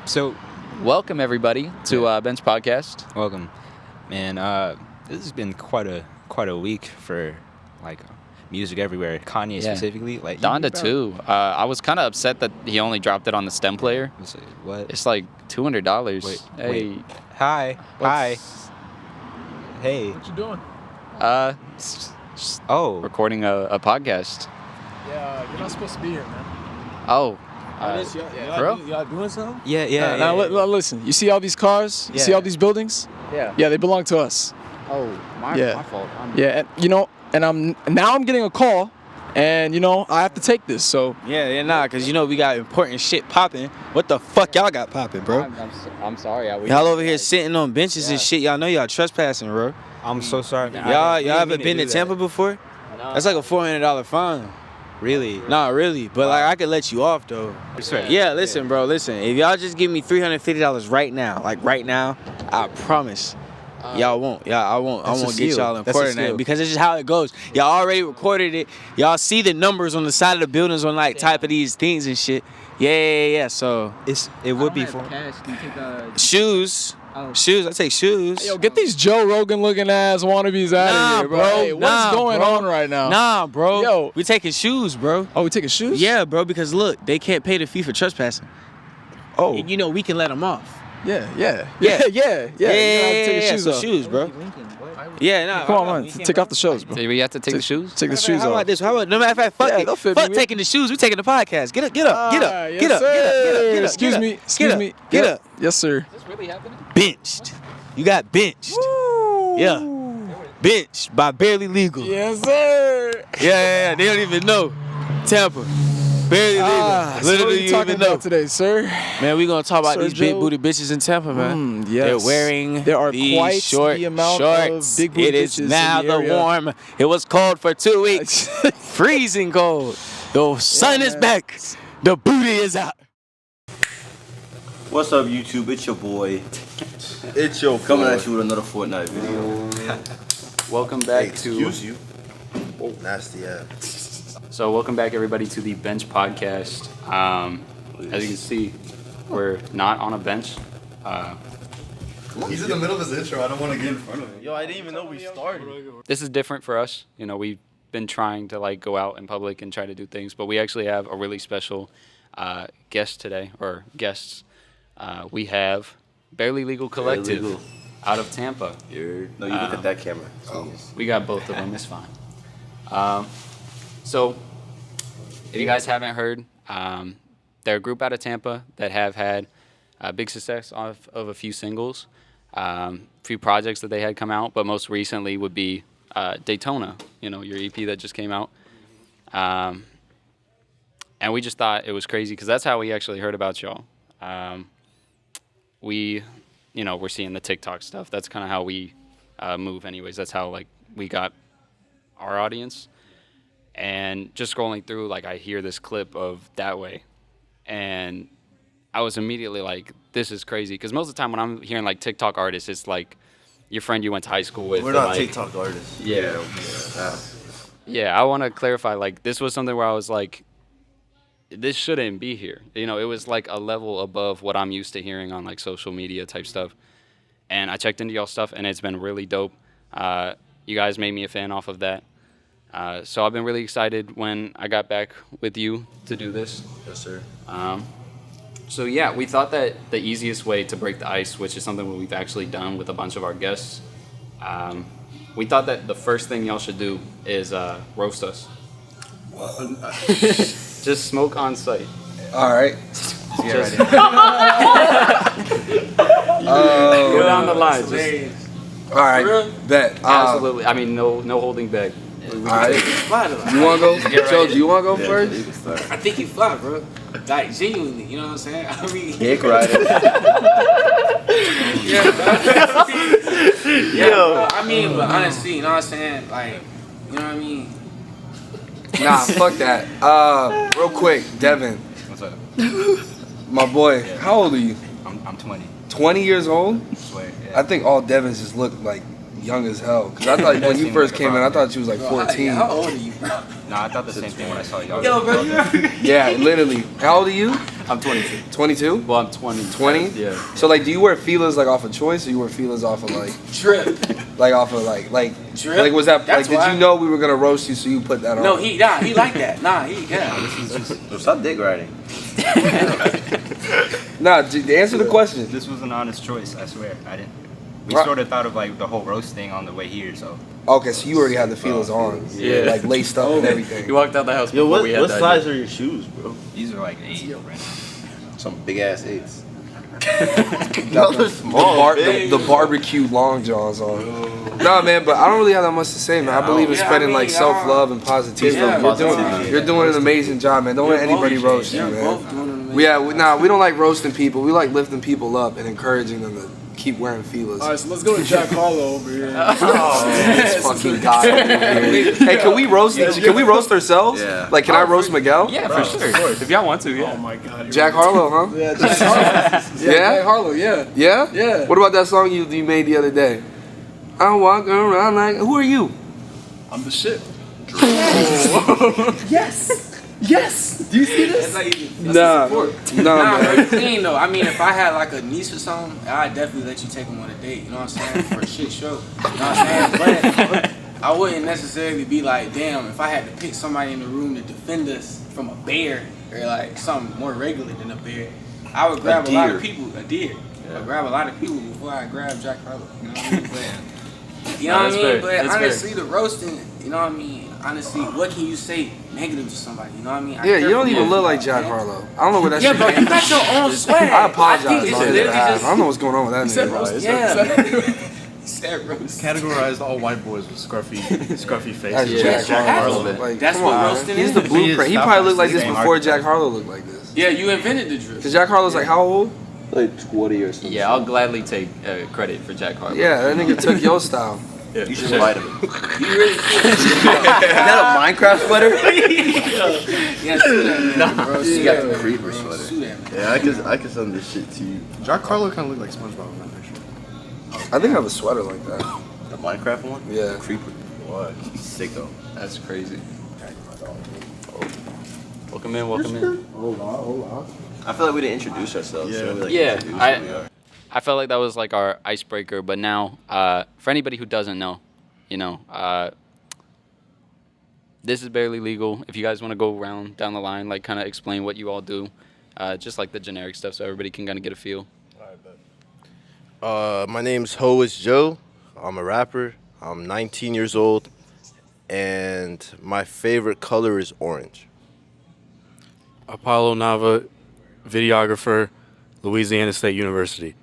So, welcome everybody to Bench Podcast. welcome, man. This has been quite a week for like music everywhere. Kanye specifically, like Donda too. I was kind of upset that he only dropped it on the stem player. What? It's like $200. Wait. Hi. Hey. What you doing? Oh. Recording a podcast. Yeah, you're not supposed to be here, man. Oh. Bro? Y'all doing something? Yeah. Now, listen. You see all these cars? You see all these buildings? Yeah. Yeah, they belong to us. Oh, my fault. Yeah, and I'm getting a call, and I have to take this. So Nah, cause we got important shit popping. What the fuck y'all got popping, bro? I'm sorry. Y'all over here sitting on benches and shit. Y'all know y'all trespassing, bro. I'm so sorry. Y'all haven't been to Tampa before? No. That's like a $400 fine. Really? Nah, really. But like I could let you off though. Yeah, listen, bro. Listen, if y'all just give me $350 right now, I promise. Y'all won't. I won't get y'all in court tonight because it's just how it goes. Y'all already recorded it. Y'all see the numbers on the side of the buildings on like type of these things and shit. Yeah. So It would be for shoes. Shoes. I take shoes. yo, get these Joe Rogan looking ass wannabes out of here, bro. Hey, what's going on right now? Nah, bro. Yo. We taking shoes, bro. Oh, we taking shoes? Yeah, bro. Because look, they can't pay the fee for trespassing. Oh. And we can let them off. Yeah. Yeah. You gotta take your shoes so off. shoes, bro. Yeah, nah. Come on, man. Take off the shoes, bro. Do we have to take the shoes? Take the shoes How off. about this? How about no matter of fact, fuck Yeah, it. they'll fit Fuck me. taking the shoes. We taking the podcast. Get up. Get up. Excuse me. Get up. Yes, sir. Is this really happening? Benched. You got benched. Yeah. Benched by Barely Legal. Yes, sir. Yeah. They don't even know. Tampa. Barely Legal. So what are Literally, you you talking even know. about today, sir? Man, we gonna talk about Sir these big Joe. booty bitches in Tampa, man. Yes. They're wearing There are these quite short the amount shorts. of big booty It is bitches in now the the area. warm. It was cold for 2 weeks. Freezing cold. The sun is back. The booty is out. What's up, YouTube? It's your boy. It's your coming at you with another Fortnite video. Welcome back Excuse you. Oh, nasty ass. So welcome back everybody to the Bench Podcast. As you can see, we're not on a bench. He's in the middle of his intro. I don't want to get in front of him. Yo, I didn't even know we started. This is different for us. We've been trying to like go out in public and try to do things, but we actually have a really special guest today, or guests. We have Barely Legal Collective Legal. out of Tampa. No, you look at that camera. We got both of them. It's fine. So, if you guys haven't heard, they're a group out of Tampa that have had big success of a few singles, few projects that they had come out, but most recently would be Daytona, your EP that just came out. And we just thought it was crazy because that's how we actually heard about y'all. We're seeing the TikTok stuff. That's kind of how we move anyways. That's how we got our audience. And just scrolling through, I hear this clip of That Way. And I was immediately like, this is crazy. Because most of the time when I'm hearing TikTok artists, it's your friend you went to high school with. We're not TikTok artists. Yeah. Yeah, I want to clarify, this was something where I was like, this shouldn't be here. It was a level above what I'm used to hearing on social media type stuff. And I checked into y'all stuff, and it's been really dope. You guys made me a fan off of that. So I've been really excited when I got back with you to do this. Yes, sir. So yeah, we thought that the easiest way to break the ice, which is something we've actually done with a bunch of our guests, we thought that the first thing y'all should do is roast us. Just smoke on site. All right. Just go down the line. Just, All right. Bet. absolutely. I mean, no holding back. All right. You want to go? Joe, do you want to go first? You can start. I think you fly, bro. Genuinely, you know what I'm saying? I mean, Dick riding. but honestly, you know what I'm saying? You know what I mean? Nah, fuck that. Real quick, Devin. What's up? My boy, how old are you? I'm 20. 20 years old? I swear. I think all Devins just look young as hell. Cause I thought when you first came in, I thought you was 14. How old are you, bro? No, I thought the same thing when I saw y'all. Yo, bro, you ever... Yeah, literally. How old are you? I'm 22. 22? Well, I'm 20. 20? Yeah. So like, do you wear feelers like off of choice, or you wear feelers off of like Drip. like off of like Drip. like was that That's like? why. Did you know we were gonna roast you, so you put that on? No, he like that. Nah, Stop dick riding. Nah, answer the question. This was an honest choice, I swear. I didn't. We Right. sort of thought of like the whole roast thing on the way here, so. Okay, so you already had the feelers on, Yeah. like laced up and everything. He walked out the house Yo, before we had what that. size are your shoes, bro? These are like 8 right now. Some big ass 8s. Got They're small, the barbecue long johns on. Nah, man, but I don't really have that much to say, man. I believe in Yeah, spreading I mean, like self-love and positivity. Yeah, You're doing an amazing job, man. Don't let anybody roast you, You're man. both doing an amazing We don't like roasting people. We like lifting people up and encouraging them to keep wearing feelers. All right, so let's go to Jack Harlow over here. This fucking guy over here. Hey, can we roast? Can we roast ourselves? Yeah. Like, can I roast Miguel? Yeah, for sure. If y'all want to, yeah. Oh my God. Jack Harlow, huh? Yeah, Jack Harlow. Yeah? Jack Harlow, yeah. Yeah? Yeah. What about that song you made the other day? I'm walking around like, who are you? I'm the shit. Yes. Yes. Do you see this? Nah, Nah, man. but the thing though, I mean, if I had like a niece or something, I'd definitely let you take them on a date. You know what I'm saying? For a shit show. You know what I'm saying? But I wouldn't necessarily be like, damn, if I had to pick somebody in the room to defend us from a bear or like something more regular than a bear, I would grab a lot of people. A deer. I'd grab a lot of people before I grab Jack Harlow. You know what I mean? You know what I mean? But honestly, the roasting, you know what I mean? Honestly, what can you say negative to somebody? You know what I mean? Yeah, you don't even look like Jack Harlow. I don't know where that Yeah, shit bro, came you got your own swag. I apologize I think it's on his literally behalf. just. I don't know what's going on with that nigga. Said roast. Categorized all white boys with scruffy faces. That's Yeah, Jack Harlow. Harlow. Like, That's come what on, man. roasting He's is. the blueprint. He probably looked like this Same before archetype. Jack Harlow looked like this. Yeah, you invented the drip. Cause Jack Harlow's like how old? Like 20 or something. Yeah, I'll gladly take credit for Jack Harlow. Yeah, that nigga took your style. You should invite him. You really Is that a Minecraft sweater? Yeah, sue that man, bro. You Sue got that the man, creeper bro. sweater. Sue that man. Yeah, I can send this shit to you. Jack Harlow kind of looked like SpongeBob in that picture. I think I have a sweater like that. The Minecraft one? Yeah. Creeper. What? He's sick though. That's crazy. Welcome in. Hold on. I feel like we didn't introduce ourselves. Yeah. So we, like, Yeah, introduce who we are. I felt like that was like our icebreaker, but now, for anybody who doesn't know, you know, this is Barely Legal. If you guys want to go around down the line, like kind of explain what you all do, just like the generic stuff, so everybody can kind of get a feel. My name's Ho is Joe. I'm a rapper. I'm 19 years old, and my favorite color is orange. Apollo Nava, videographer, Louisiana State University.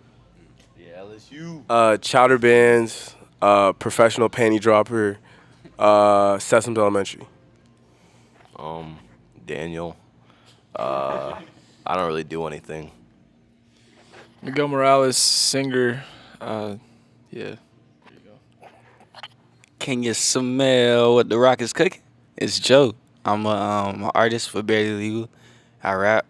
Yeah, LSU. Chowder Bands, professional panty dropper, Sesame Elementary. Daniel. I don't really do anything. Miguel Morales, singer. Yeah. Can you smell what the rock is cooking? It's Joe. I'm a artist for Barely Legal. I rap.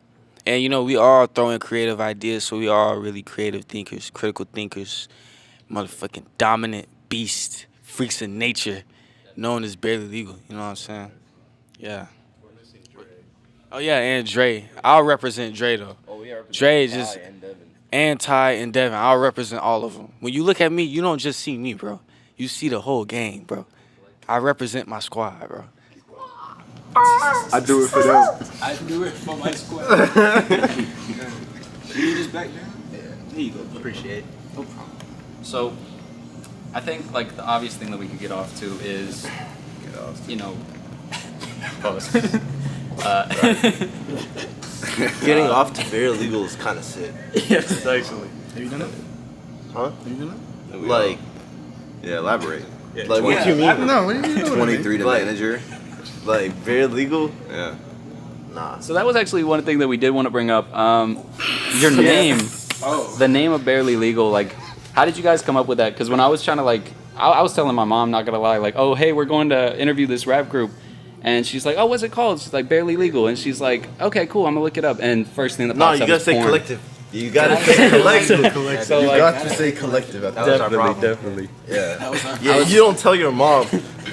And, you know, we all throw in creative ideas, so we all really creative thinkers, critical thinkers, motherfucking dominant beast, freaks of nature, known as Barely Legal. You know what I'm saying? Yeah. Oh, yeah, and Dre. I'll represent Dre, though. Dre just... And Ty and Devin. I'll represent all of them. When you look at me, you don't just see me, bro. You see the whole gang, bro. I represent my squad, bro. I do it for them. I do it for my squad. You just back there? Yeah. There you go. Appreciate it. No problem. So, I think like the obvious thing that we could get off to is, you know, Getting off to Barely Legal is kind of sick. yes, actually. Have you done it? Huh? Have you done it? Like, Yeah, elaborate. like what do you mean? No, what do you mean? 23 to Like- manager. Like Barely Legal? Yeah. Nah. So that was actually one thing that we did want to bring up. Your name, the name of Barely Legal. Like, how did you guys come up with that? Because when I was trying to like, I was telling my mom, not gonna lie, like, oh hey, we're going to interview this rap group, and she's like, oh what's it called? She's like Barely Legal, and she's like, okay cool, I'm gonna look it up. And first thing that No, pops you up gotta is say porn. collective. You gotta say collective. So, You like, got to say collective. At that. Definitely. Yeah. Yeah. You don't tell your mom.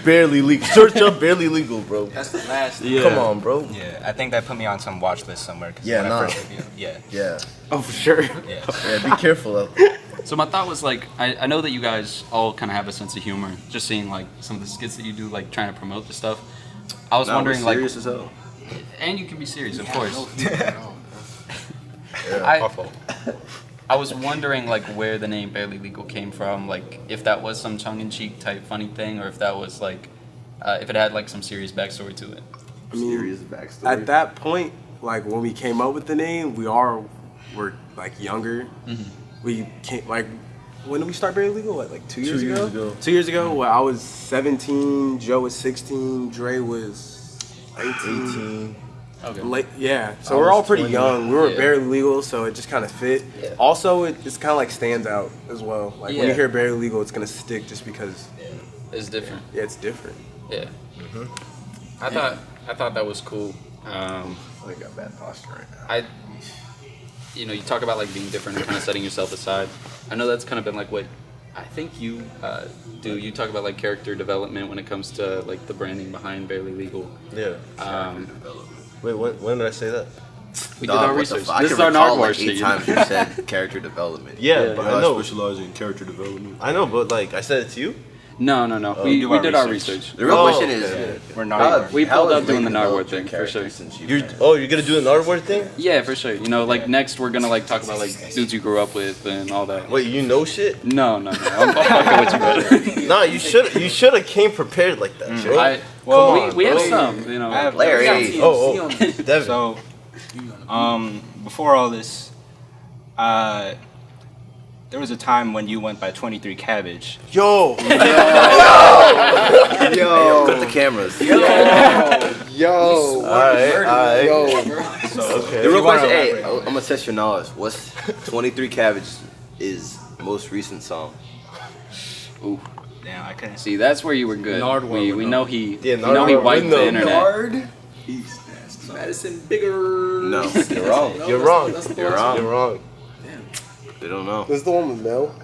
Barely legal. Search up barely legal, bro. That's the last. Yeah. Come on, bro. Yeah, I think that put me on some watch list somewhere. Cause Yeah, when I nah. first reviewed, Yeah. Oh, for sure. yeah. Yeah. Be careful out there. So my thought was like, I know that you guys all kind of have a sense of humor. Just seeing like some of the skits that you do, like trying to promote the stuff. I was wondering, like, serious as hell. and you can be serious, of course. Yeah. I was wondering like where the name Barely Legal came from, like if that was some tongue-in-cheek type funny thing, or if that was like, if it had like some serious backstory to it. I mean, Serious backstory. at that point, like when we came up with the name, were like younger. We came like, when did we start Barely Legal? Like 2 years ago? 2 years ago, well, I was 17, Joe was 16, Dre was 18. Okay. Like, yeah, so I we're was all pretty 20. young. We were Yeah. Barely Legal, so it just kind of fit. Yeah. Also, it's kind of like stands out as well. Like when Yeah. you hear Barely Legal, it's gonna stick just because It's different. yeah, it's different. Yeah. I thought that was cool. I got bad posture right now. You talk about like being different and kind of setting yourself aside. I know that's kind of been like what I think you do. You talk about like character development when it comes to like the branding behind Barely Legal. Yeah. Wait, when did I say that? We Dog, did our what the research. fuck? I This can is our recall, Nardwar like shit. 8 times you said character development. Yeah, but I know. specialize in character development. I know, but like I said it to you. No. We did our research. The real Oh, question is, okay. We're not. We how pulled has up doing the Lincoln Nardwar developed your thing, for character sure. since You're gonna do the Nardwar thing? Yeah, for sure. Like next we're gonna like talk about like dudes you grew up with and all that. Wait, you know shit? No. I'm fucking with you, brother. Nah, you should have came prepared like that. Bro. Well, we have bro. some, I have Larry. Oh, Devin. So, before all this, there was a time when you went by 23 Cabbage. Yo, Yo, cut the cameras. all right. The real question, hey, I'm gonna test your knowledge. What's 23 Cabbage is most recent song? Ooh. Damn, I couldn't See, that's where you were good. Nardwar We know he Yeah, we know he Nardwar wiped would the know. internet. Madison Bigger. No, you're wrong. You're wrong. You're wrong. You're wrong. They don't know. This is the one with Mel.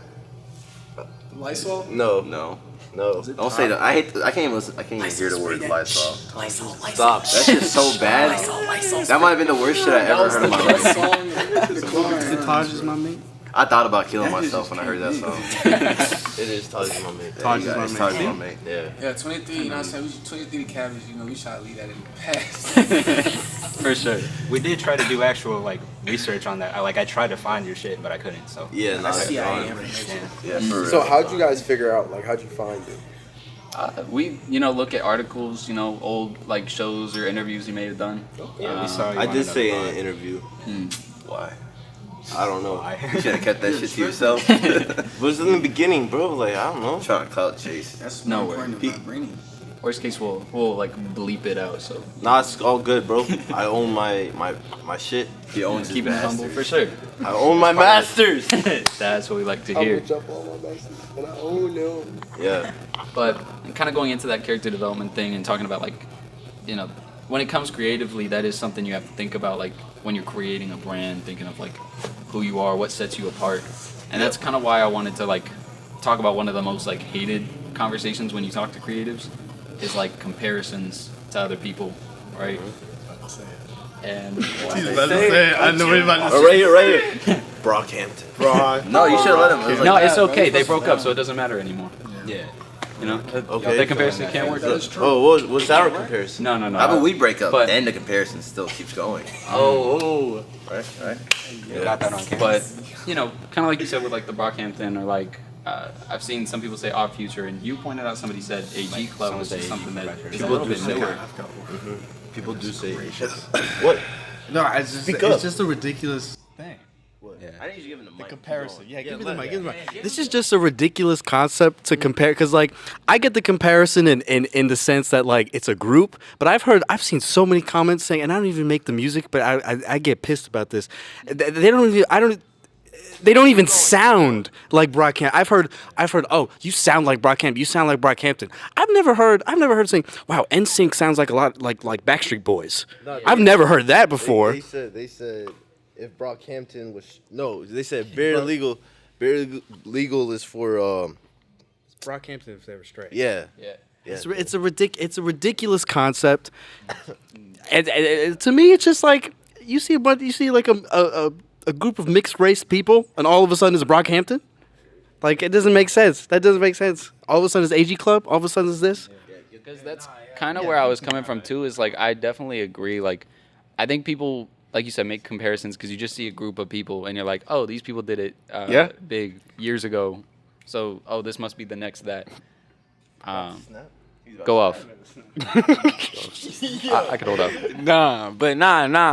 Lysol. No. Don't say that. I can't even listen. I can't even hear the word Lysol. Stop. That shit's so bad. That might have been the worst shit I ever heard in my life. Taj is my mate. I thought about killing myself when I heard that song. It is Taj my mate. Taj is my It's mate. Taj is my mate. Yeah. Yeah, 23. You know what I'm saying? 23 cabbage. We try to leave that in the past. For sure. We did try to do actual like research on that. I tried to find your shit, but I couldn't. So Yeah, no, That's that's CIA fine. information. Yeah, for real. So how'd you guys figure out? Like, how'd you find it? We look at articles, old like shows or interviews you may have done. yeah, we saw you. I on did another say in pod. an interview. Why? I don't know. You should have kept that shit to yourself. But it's in the beginning, bro. Like I don't know. Trying to clout chase. That's No more way. important than my brainy. Worst case, we'll like bleep it out. So Nah, it's all good, bro. I own my shit. He owns his keep it humble bastard. for sure. I own my masters. That's what we like to hear. jump on my message, and I own them. Yeah. But kind of going into that character development thing and talking about like, when it comes creatively, that is something you have to think about, like when you're creating a brand, thinking of like who you are, what sets you apart. And that's kind of why I wanted to like talk about one of the most like hated conversations when you talk to creatives is like comparisons to other people, right? And I know what you're about to Oh, right here. Brockhampton. No, you should have let him. It was like, no, it's okay. They broke up, so it doesn't matter anymore. Yeah. Okay. That comparison can't work. Oh, what's our comparison? No. how about we break up? But- Then the comparison still keeps going. Oh. Right. You got that on camera. But kind of like you said with like the Brockhampton or like I've seen some people say Odd Future, and you pointed out somebody said AG Club, someone which say is AG something Club, that I've heard is of a little bit newer. People do say what? No, it's just Speak up. it's just a ridiculous thing. Yeah. I need you to give him the mic. Comparison. Yeah, give me the let mic. it Give me the mic. This is just a ridiculous concept to compare, because like I get the comparison in the sense that like it's a group, but I've seen so many comments saying, and I don't even make the music, but I get pissed about this. They don't even sound like Brockhampton. I've heard, oh, you sound like Brockhampton. You sound like Brockhampton. I've never heard saying, wow, NSYNC sounds like a lot like Backstreet Boys. I've never heard that before. They said if Brockhampton was no, they said barely legal. Barely legal is for Brockhampton if they were straight. yeah. It's a ridiculous concept. and to me, it's just like you see like a group of mixed race people, and all of a sudden it's Brockhampton. Like it doesn't make sense. That doesn't make sense. All of a sudden it's AG Club. All of a sudden it's this. Because that's kind of where I was coming from too. Is like I definitely agree. Like I think people, like you said, make comparisons because you just see a group of people and you're like, oh, these people did it big years ago, so this must be the next that. Go off. I could hold up. Nah.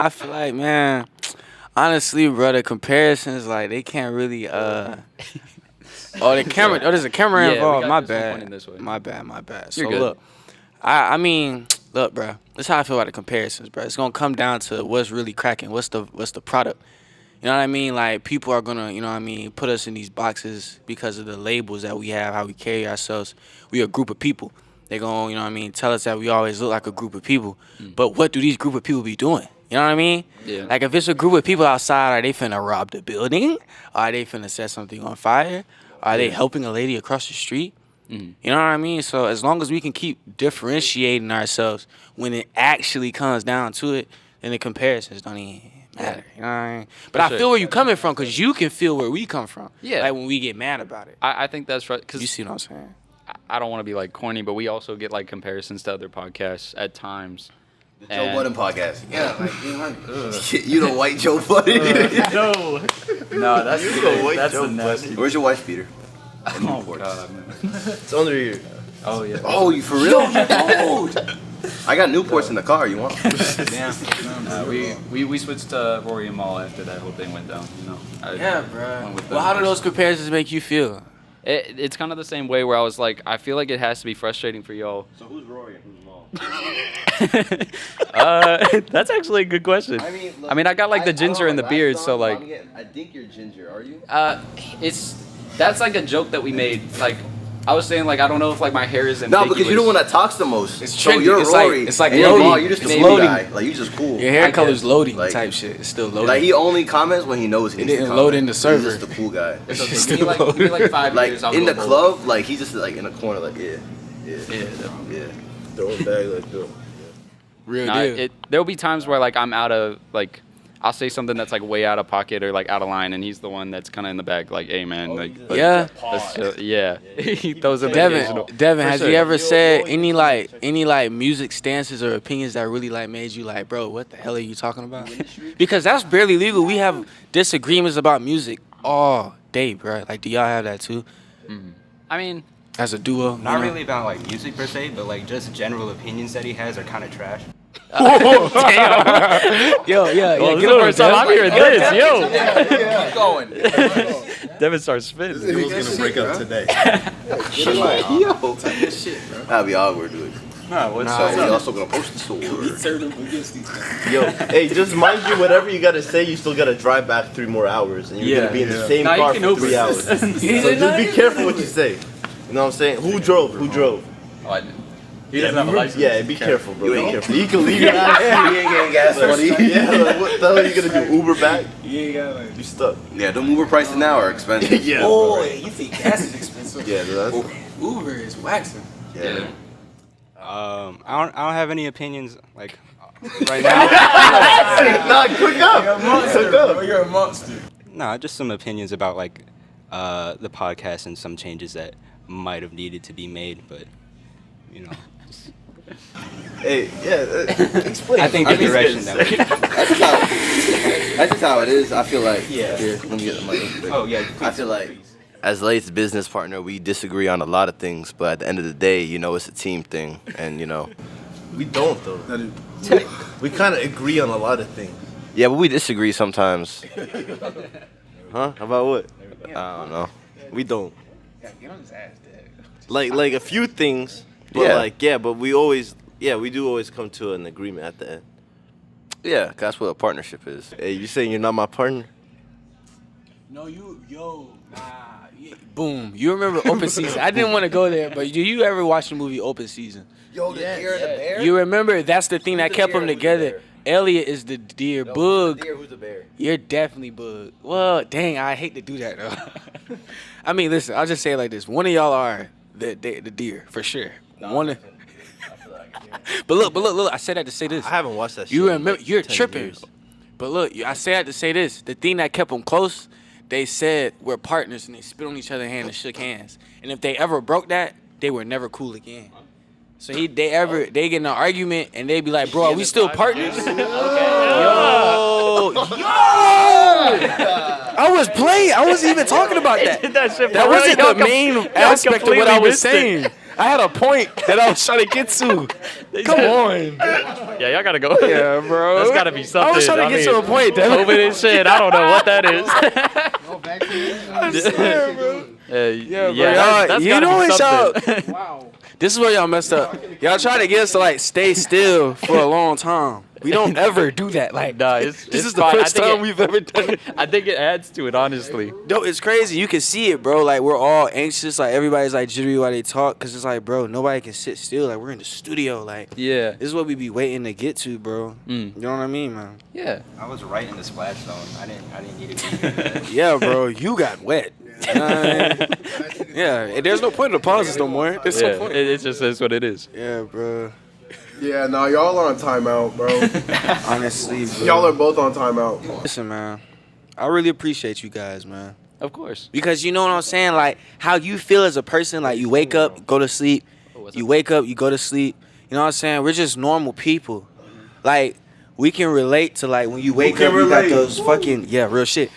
I feel like, man, honestly, bro, the comparisons, like, they can't really, the camera, there's a camera involved. My bad. My bad. So, look, I mean, look, bro, that's how I feel about the comparisons, bro. It's going to come down to what's really cracking, what's the product. You know what I mean? Like, people are going to, you know what I mean, put us in these boxes because of the labels that we have, how we carry ourselves. We a group of people. They're going to, you know what I mean, tell us that we always look like a group of people. But what do these group of people be doing? You know what I mean? Yeah. Like, if it's a group of people outside, are they finna rob the building? Are they finna set something on fire? Are they helping a lady across the street? You know what I mean? So as long as we can keep differentiating ourselves when it actually comes down to it, then the comparisons don't even matter. You know what I mean? But I feel where you coming from because you can feel where we come from. Yeah. Like when we get mad about it. I think that's right. Cause you see what I'm saying? I don't want to be like corny, but we also get like comparisons to other podcasts at times. The Joe Budden podcast. Yeah, like you know white Joe Budden. No, that's the nasty. Where's your wife, Peter? Oh God, man. It's under here. Oh yeah. Oh, you for real? I got Newports in the car. You want? Damn. We switched to Rory and Mal after that whole thing went down. You know. Bro. Well, how do those comparisons make you feel? It's kind of the same way where I was like, I feel like it has to be frustrating for y'all. So who's Rory and who's Mal? That's actually a good question. I mean, I got like the ginger and the beard, so like. I think you're ginger. Are you? That's like a joke that we made. Like, I was saying like I don't know if like my hair is ambiguous. No, because you're the one that talks the most. It's so trendy. you're It's Rory. like, it's like you're loading. Mal, you're just a loading guy. Like you just cool. Your hair color's loading like, type shit. It's still loading. Like he only comments when he knows he needs to didn't load in the server. He's just the cool guy. It's okay. Give me like 5 like years. I'll in go the club, like he's just like in a corner, like yeah. Throw it back like that. Real deal. There'll be times where like I'm out of like. I'll say something that's like way out of pocket or like out of line, and he's the one that's kind of in the back, like, "Hey man, like, yeah, he throws a Devin, has he ever said any like music stances or opinions that really like made you like, bro, what the hell are you talking about? Because that's barely legal. We have disagreements about music all day, bro. Like, do y'all have that too? I mean, as a duo, not really about like music per se, but like just general opinions that he has are kind of trash. Damn. Yo, well, get over it. I'm hearing this, Keep going. Devin starts spinning. This was gonna break up today. That'd be awkward, dude. What's He also gonna post the store. Yo, hey, just mind you, whatever you gotta say, you still gotta drive back 3 more hours, and you're gonna be in the same car for 3 hours. So just be careful what you say. You know what I'm saying? Who drove? Oh, I did. He doesn't have a license. Yeah, be careful, bro. Be careful. You can leave your ass. He ain't getting gas money. Yeah, like, what the hell are you gonna do? Uber back? You ain't got like. You stuck. Yeah, the Uber prices now are expensive. Yeah. Oh, you think gas is expensive? Yeah, that's. Uber is waxing. Yeah. I don't have any opinions like right now. Nah, quick up. You're a monster. No, just some opinions about like the podcast and some changes that might have needed to be made, but you know. Hey, explain. I think the direction that we. That's just how it is. I feel like. Yeah. Here, let me get the mic. Oh yeah. I feel like. As Late's business partner, we disagree on a lot of things, but at the end of the day, you know, it's a team thing, and you know. We don't though. We kind of agree on a lot of things. Yeah, but we disagree sometimes. Huh? About what? I don't know. We don't. Get on his ass, Dad. Like a few things. But but we do always come to an agreement at the end. Yeah, that's what a partnership is. Hey, you saying you're not my partner? No, boom. You remember Open Season? I didn't want to go there, but do you ever watch the movie Open Season? Yo, the Deer and the Bear? You remember that's the thing that kept them together. Elliot is the deer. Boog. Deer, who's the bear? You're definitely Boog. Well, dang, I hate to do that though. I mean, listen, I'll just say it like this: one of y'all are the deer for sure. One of. But look! I said that to say this. I haven't watched that. You shit remember? in like You're 10 tripping. years. But look, I said that to say this. The thing that kept them close, they said we're partners, and they spit on each other's hand and shook hands. And if they ever broke that, they were never cool again. So they get in an argument, and they be like, "Bro, are we still partners?" Okay. Yo. I was playing. I wasn't even talking about that. That wasn't the main aspect of what I was saying. I had a point that I was trying to get to. Come on. Yeah, y'all gotta go. Yeah, bro. That's gotta be something. I was trying to get to a point. COVID and shit. I don't know what that is. I'm scared, bro. Yeah, That's you know what something. Wow. This is where y'all messed up. Y'all try to get us to like stay still for a long time. We don't ever do that. Like, Nah, this is the first time we've ever done it. I think it adds to it, honestly. No, it's crazy. You can see it, bro. Like, we're all anxious. Like, everybody's like jittery while they talk. Cause it's like, bro, nobody can sit still. Like, we're in the studio. Like, Yeah. this is what we be waiting to get to, bro. You know what I mean, man? Yeah. I was right in the splash zone. I didn't need to be there. Yeah, bro. You got wet. You know what I mean? Yeah. And there's no point in the pauses no more. There's no point. It just is what it is. Yeah, bro. Yeah, no, y'all are on timeout, bro. Honestly, bro. Y'all are both on timeout. Listen, man. I really appreciate you guys, man. Of course. Because you know what I'm saying? Like, how you feel as a person, like, you wake up, go to sleep. You wake up, you go to sleep. You know what I'm saying? We're just normal people. Like, we can relate to, like, when you wake up, you got those fucking, yeah, real shit.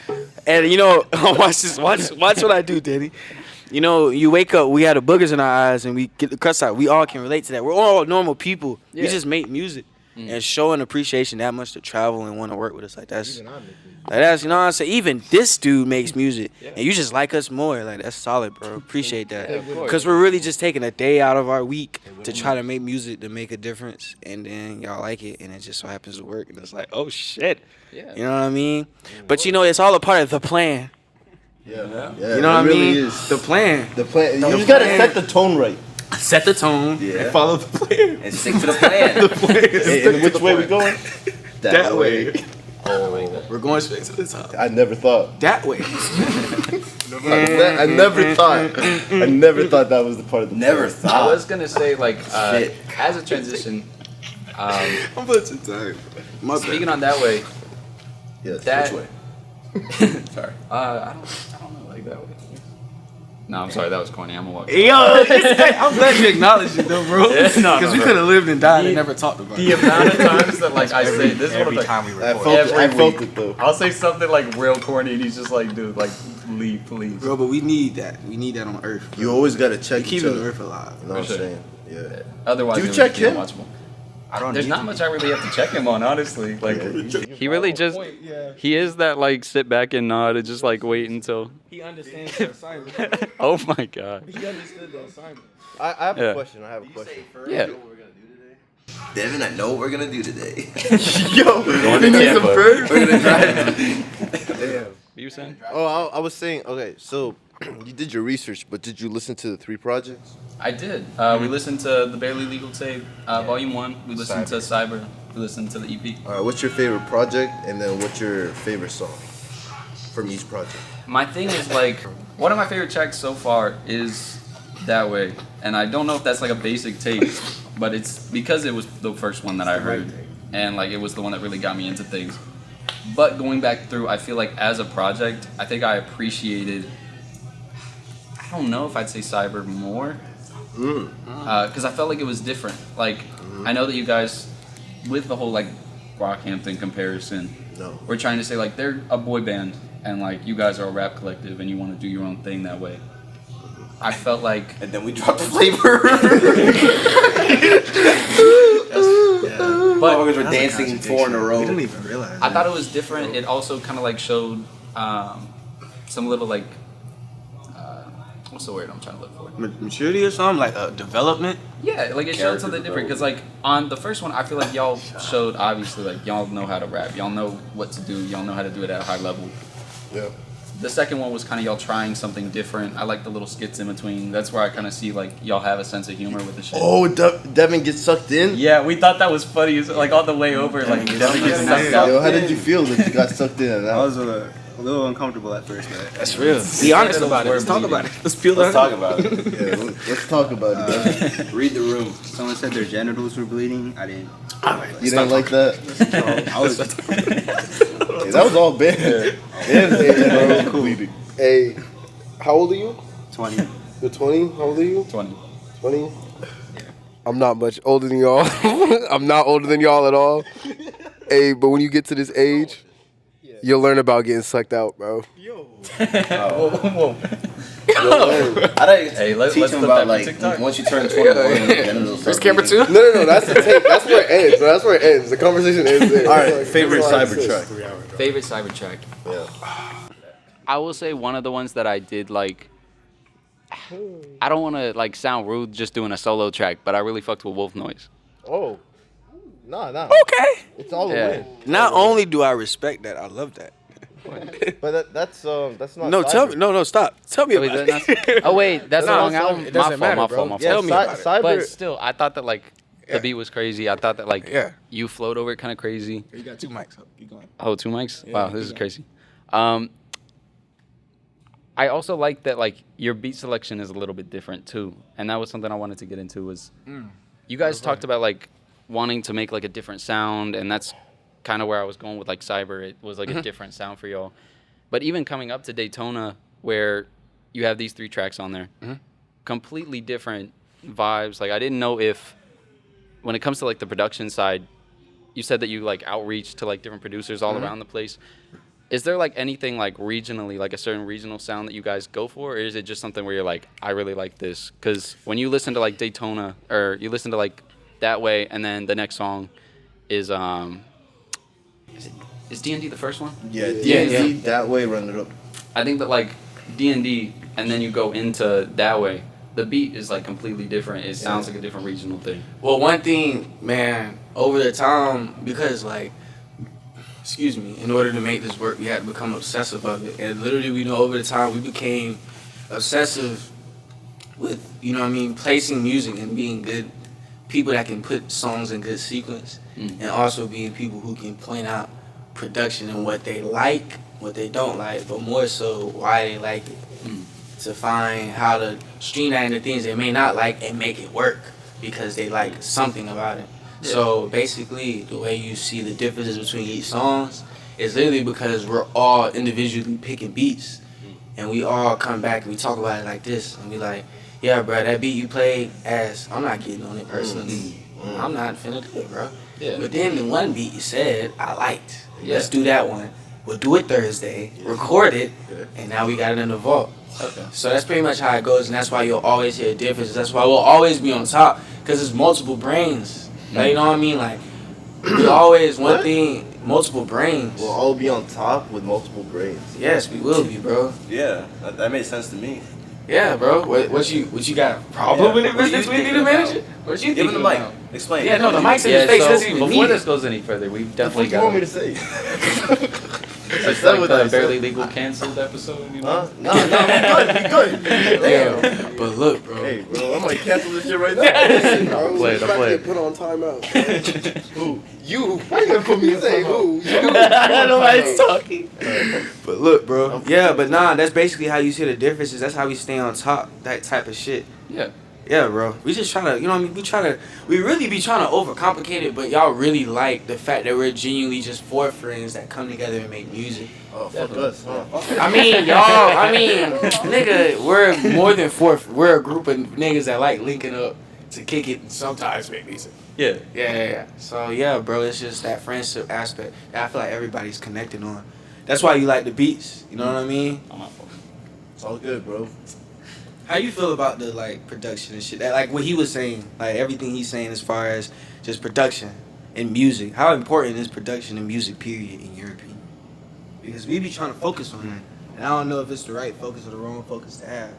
And, you know, watch this. Watch what I do, Danny. You know, you wake up, we had the boogers in our eyes, and we get the cuss out. We all can relate to that. We're all normal people. Yeah. We just make music. And showing appreciation that much to travel and want to work with us, like, that's, you know what I'm saying? Even this dude makes music, and you just like us more. Like, that's solid, bro. Appreciate that. Because we're really just taking a day out of our week to try to make music to make a difference, and then y'all like it, and it just so happens to work, and it's like, oh, shit. Yeah. You know what I mean? But, you know, it's all a part of the plan. Yeah. You know what I mean? Is. The plan. The plan. You just gotta set the tone right. Set the tone. Yeah. And follow the plan. And stick to the plan. The plan. And which way we going? That way. Oh. We're going straight to the top. I never thought. That way. I never thought that was the part of the Never plan. thought. I was gonna say like as a transition. I'm putting time. Speaking on that way. Yes. That Which way? Sorry. I don't know like that way. No, I'm sorry. That was corny. I'm gonna walk. Yo, I'm glad you acknowledged it though, bro. Because we could have lived and died and never talked about the it. amount of times that like I say this is what I'm Every like. time we I record. felt it though. I'll say something like real corny, and he's just like, dude, like, leave, please. Bro, but we need that. We need that on Earth. Bro. You always gotta check Keep each other. the Earth alive. You know what I'm For sure. saying? Yeah. Otherwise, Do you it would check be him? unwatchable. I don't There's need not to. much I really have to check him on, honestly. Like, he really just, he is that, like, sit back and nod and just, like, wait until. He understands the assignment. Oh my God. He understood the assignment. I have Yeah. a question. Yeah. Devin, I know what we're gonna do today. Yo, Going we to need some Tampa. birds. We're gonna drive. Damn. You saying? Oh, I was saying. Okay, so you did your research, but did you listen to the 3 projects? I did. We listened to the Barely Legal Tape, Volume 1. We listened to Cyber. We listened to the EP. All right, what's your favorite project, and then what's your favorite song from each project? My thing is, like, one of my favorite tracks so far is That Way. And I don't know if that's, like, a basic take, but it's because it was the first one that I heard. And, like, it was the one that really got me into things. But going back through, I feel like as a project, I think I appreciated, I don't know if I'd say Cyber more. Because I felt like it was different. Like, I know that you guys, with the whole, like, Rockhampton comparison, we're trying to say, like, they're a boy band, and, like, you guys are a rap collective, and you want to do your own thing that way. I felt like... And then we dropped the flavor. But motherfuckers were dancing 4 in a row. We didn't even realize. I thought it was different. It also kind of, like, showed some little, like... what's the word I'm trying to look for? Maturity or something? Like development? Yeah, like it showed something different. Because, like, on the first one, I feel like y'all showed, obviously, like, y'all know how to rap. Y'all know what to do. Y'all know how to do it at a high level. Yeah. the second one was kind of y'all trying something different. I like the little skits in between. That's where I kind of see like y'all have a sense of humor with the shit. Oh, Devin gets sucked in? Yeah, we thought that was funny. Like on the way over, like Devin gets sucked in. Yo, how did you feel that you got sucked in? I was a little uncomfortable at first, but that's real. Be honest about it. Let's talk about it. Let's talk about it. Yeah, let's talk about it. Read the room. Someone said their genitals were bleeding. I didn't. You didn't like that? Hey, that was all bad. Yeah, bro. Bleeding. Hey, how old are you? 20. You're 20? How old are you? 20. 20? Yeah. I'm not much older than y'all. I'm not older than y'all at all. Hey, but when you get to this age, you'll learn about getting sucked out, bro. Whoa. I didn't teach him about like once you turn 21. First camera 2? No. That's the tape. That's where it ends. Bro. That's where it ends. The conversation ends there. All right. Favorite Cybertrack. Favorite Cybertrack. Yeah. I will say one of the ones that I did like. I don't want to like sound rude just doing a solo track, but I really fucked with Wolf Noise. Oh. Nah. Okay. It's all the way. Not only do I respect that, I love that. But that's not. No, tell me. No, stop. Tell me about it. Oh wait, that's the wrong album. It doesn't matter, My bro. fault. Tell me about it. But still, I thought that like the beat was crazy. I thought that like you flowed over it kind of crazy. You got 2 mics. Keep going. Oh, 2 mics? Yeah, wow, this is crazy. I also like that like your beat selection is a little bit different too, and that was something I wanted to get into. Was you guys talked about like wanting to make like a different sound, and that's kind of where I was going with like Cyber. It was like a different sound for y'all. But even coming up to Daytona, where you have these 3 tracks on there, completely different vibes. Like I didn't know if, when it comes to like the production side, you said that you like outreach to like different producers all around the place. Is there like anything like regionally, like a certain regional sound that you guys go for, or is it just something where you're like, I really like this? Because when you listen to like Daytona, or you listen to like That Way, and then the next song is D&D the first one? Yeah, D&D, That Way, Run It Up. I think that like D&D, and then you go into That Way, the beat is like completely different. It sounds like a different regional thing. Well, one thing, man, over the time, because like, in order to make this work, we had to become obsessive of it. And literally, we know over the time, we became obsessive with, placing music and being good people that can put songs in good sequence, and also being people who can point out production and what they like, what they don't like, but more so why they like it. To find how to stream that into things they may not like and make it work because they like something about it. Yeah. So basically, the way you see the differences between each songs is literally because we're all individually picking beats, and we all come back and we talk about it like this, and we like, yeah, bro, that beat you played, I'm not getting on it personally. I'm not finna do it, bro. Yeah. But then the one beat you said I liked. Yeah. Let's do that one. We'll do it Thursday, record it, and now we got it in the vault. Okay. So that's pretty much how it goes, and that's why you'll always hear differences. That's why we'll always be on top, because it's multiple brains. Like, you know what I mean? Like, we always, one thing, multiple brains. We'll all be on top with multiple brains. Yes, we will be, bro. Yeah, that made sense to me. Yeah, bro. What you got a problem with it, business? We need to manage it. What you think? Give him the mic. Explain. Yeah, no, the mic's in his face. Doesn't even before this goes any further, we've definitely got. What do you want me to say? It's like the Barely Legal canceled episode, you know? No, we good. Damn. But look, bro. Hey, bro, I might cancel this shit right now. I'll play it. Put on timeout. Who? You. Why you gonna put me in timeout? Who? You. Nobody's talking. But look, bro. Yeah, but nah, that's basically how you see the differences. That's how we stay on top. That type of shit. Yeah. Yeah, bro. We just try to, you know what I mean? We really be trying to overcomplicate it, but y'all really like the fact that we're genuinely just 4 friends that come together and make music. Oh, fuck us, huh? Nigga, we're more than 4. We're a group of niggas that like linking up to kick it and sometimes make music. Yeah. So, yeah, bro, it's just that friendship aspect that I feel like everybody's connected on. That's why you like the beats, you know what I mean? It's all good, bro. How you feel about the like production and shit? That, like what he was saying, like everything he's saying as far as just production and music. How important is production and music, period, in your opinion? Because we be trying to focus on that, and I don't know if it's the right focus or the wrong focus to have.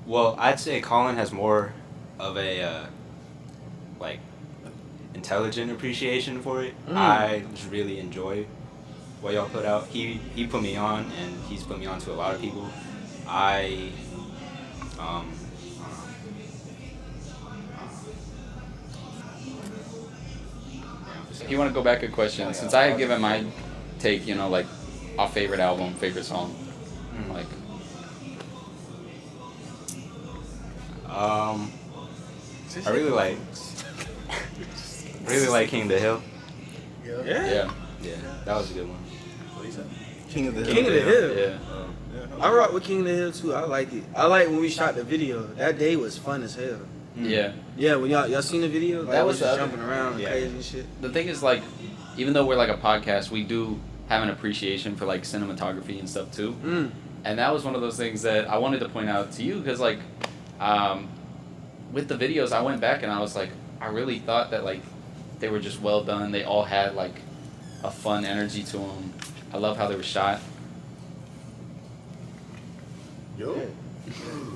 Well, I'd say Colin has more of a intelligent appreciation for it. I just really enjoy what y'all put out. He put me on, and he's put me on to a lot of people. If you want to go back a question, since I had given my take, you know, like our favorite album, favorite song, like. I really like King of the Hill. Yeah. Yeah, that was a good one. King of the Hill. Yeah. I rock with King of the Hill too. I like it. I like when we shot the video. That day was fun as hell. Yeah. Yeah, when y'all seen the video? That was just the jumping around and crazy and shit. The thing is, like, even though we're like a podcast, we do have an appreciation for like cinematography and stuff too. And that was one of those things that I wanted to point out to you because, like, with the videos, I went back and I was like, I really thought that like they were just well done. They all had like a fun energy to them. I love how they were shot. Yo.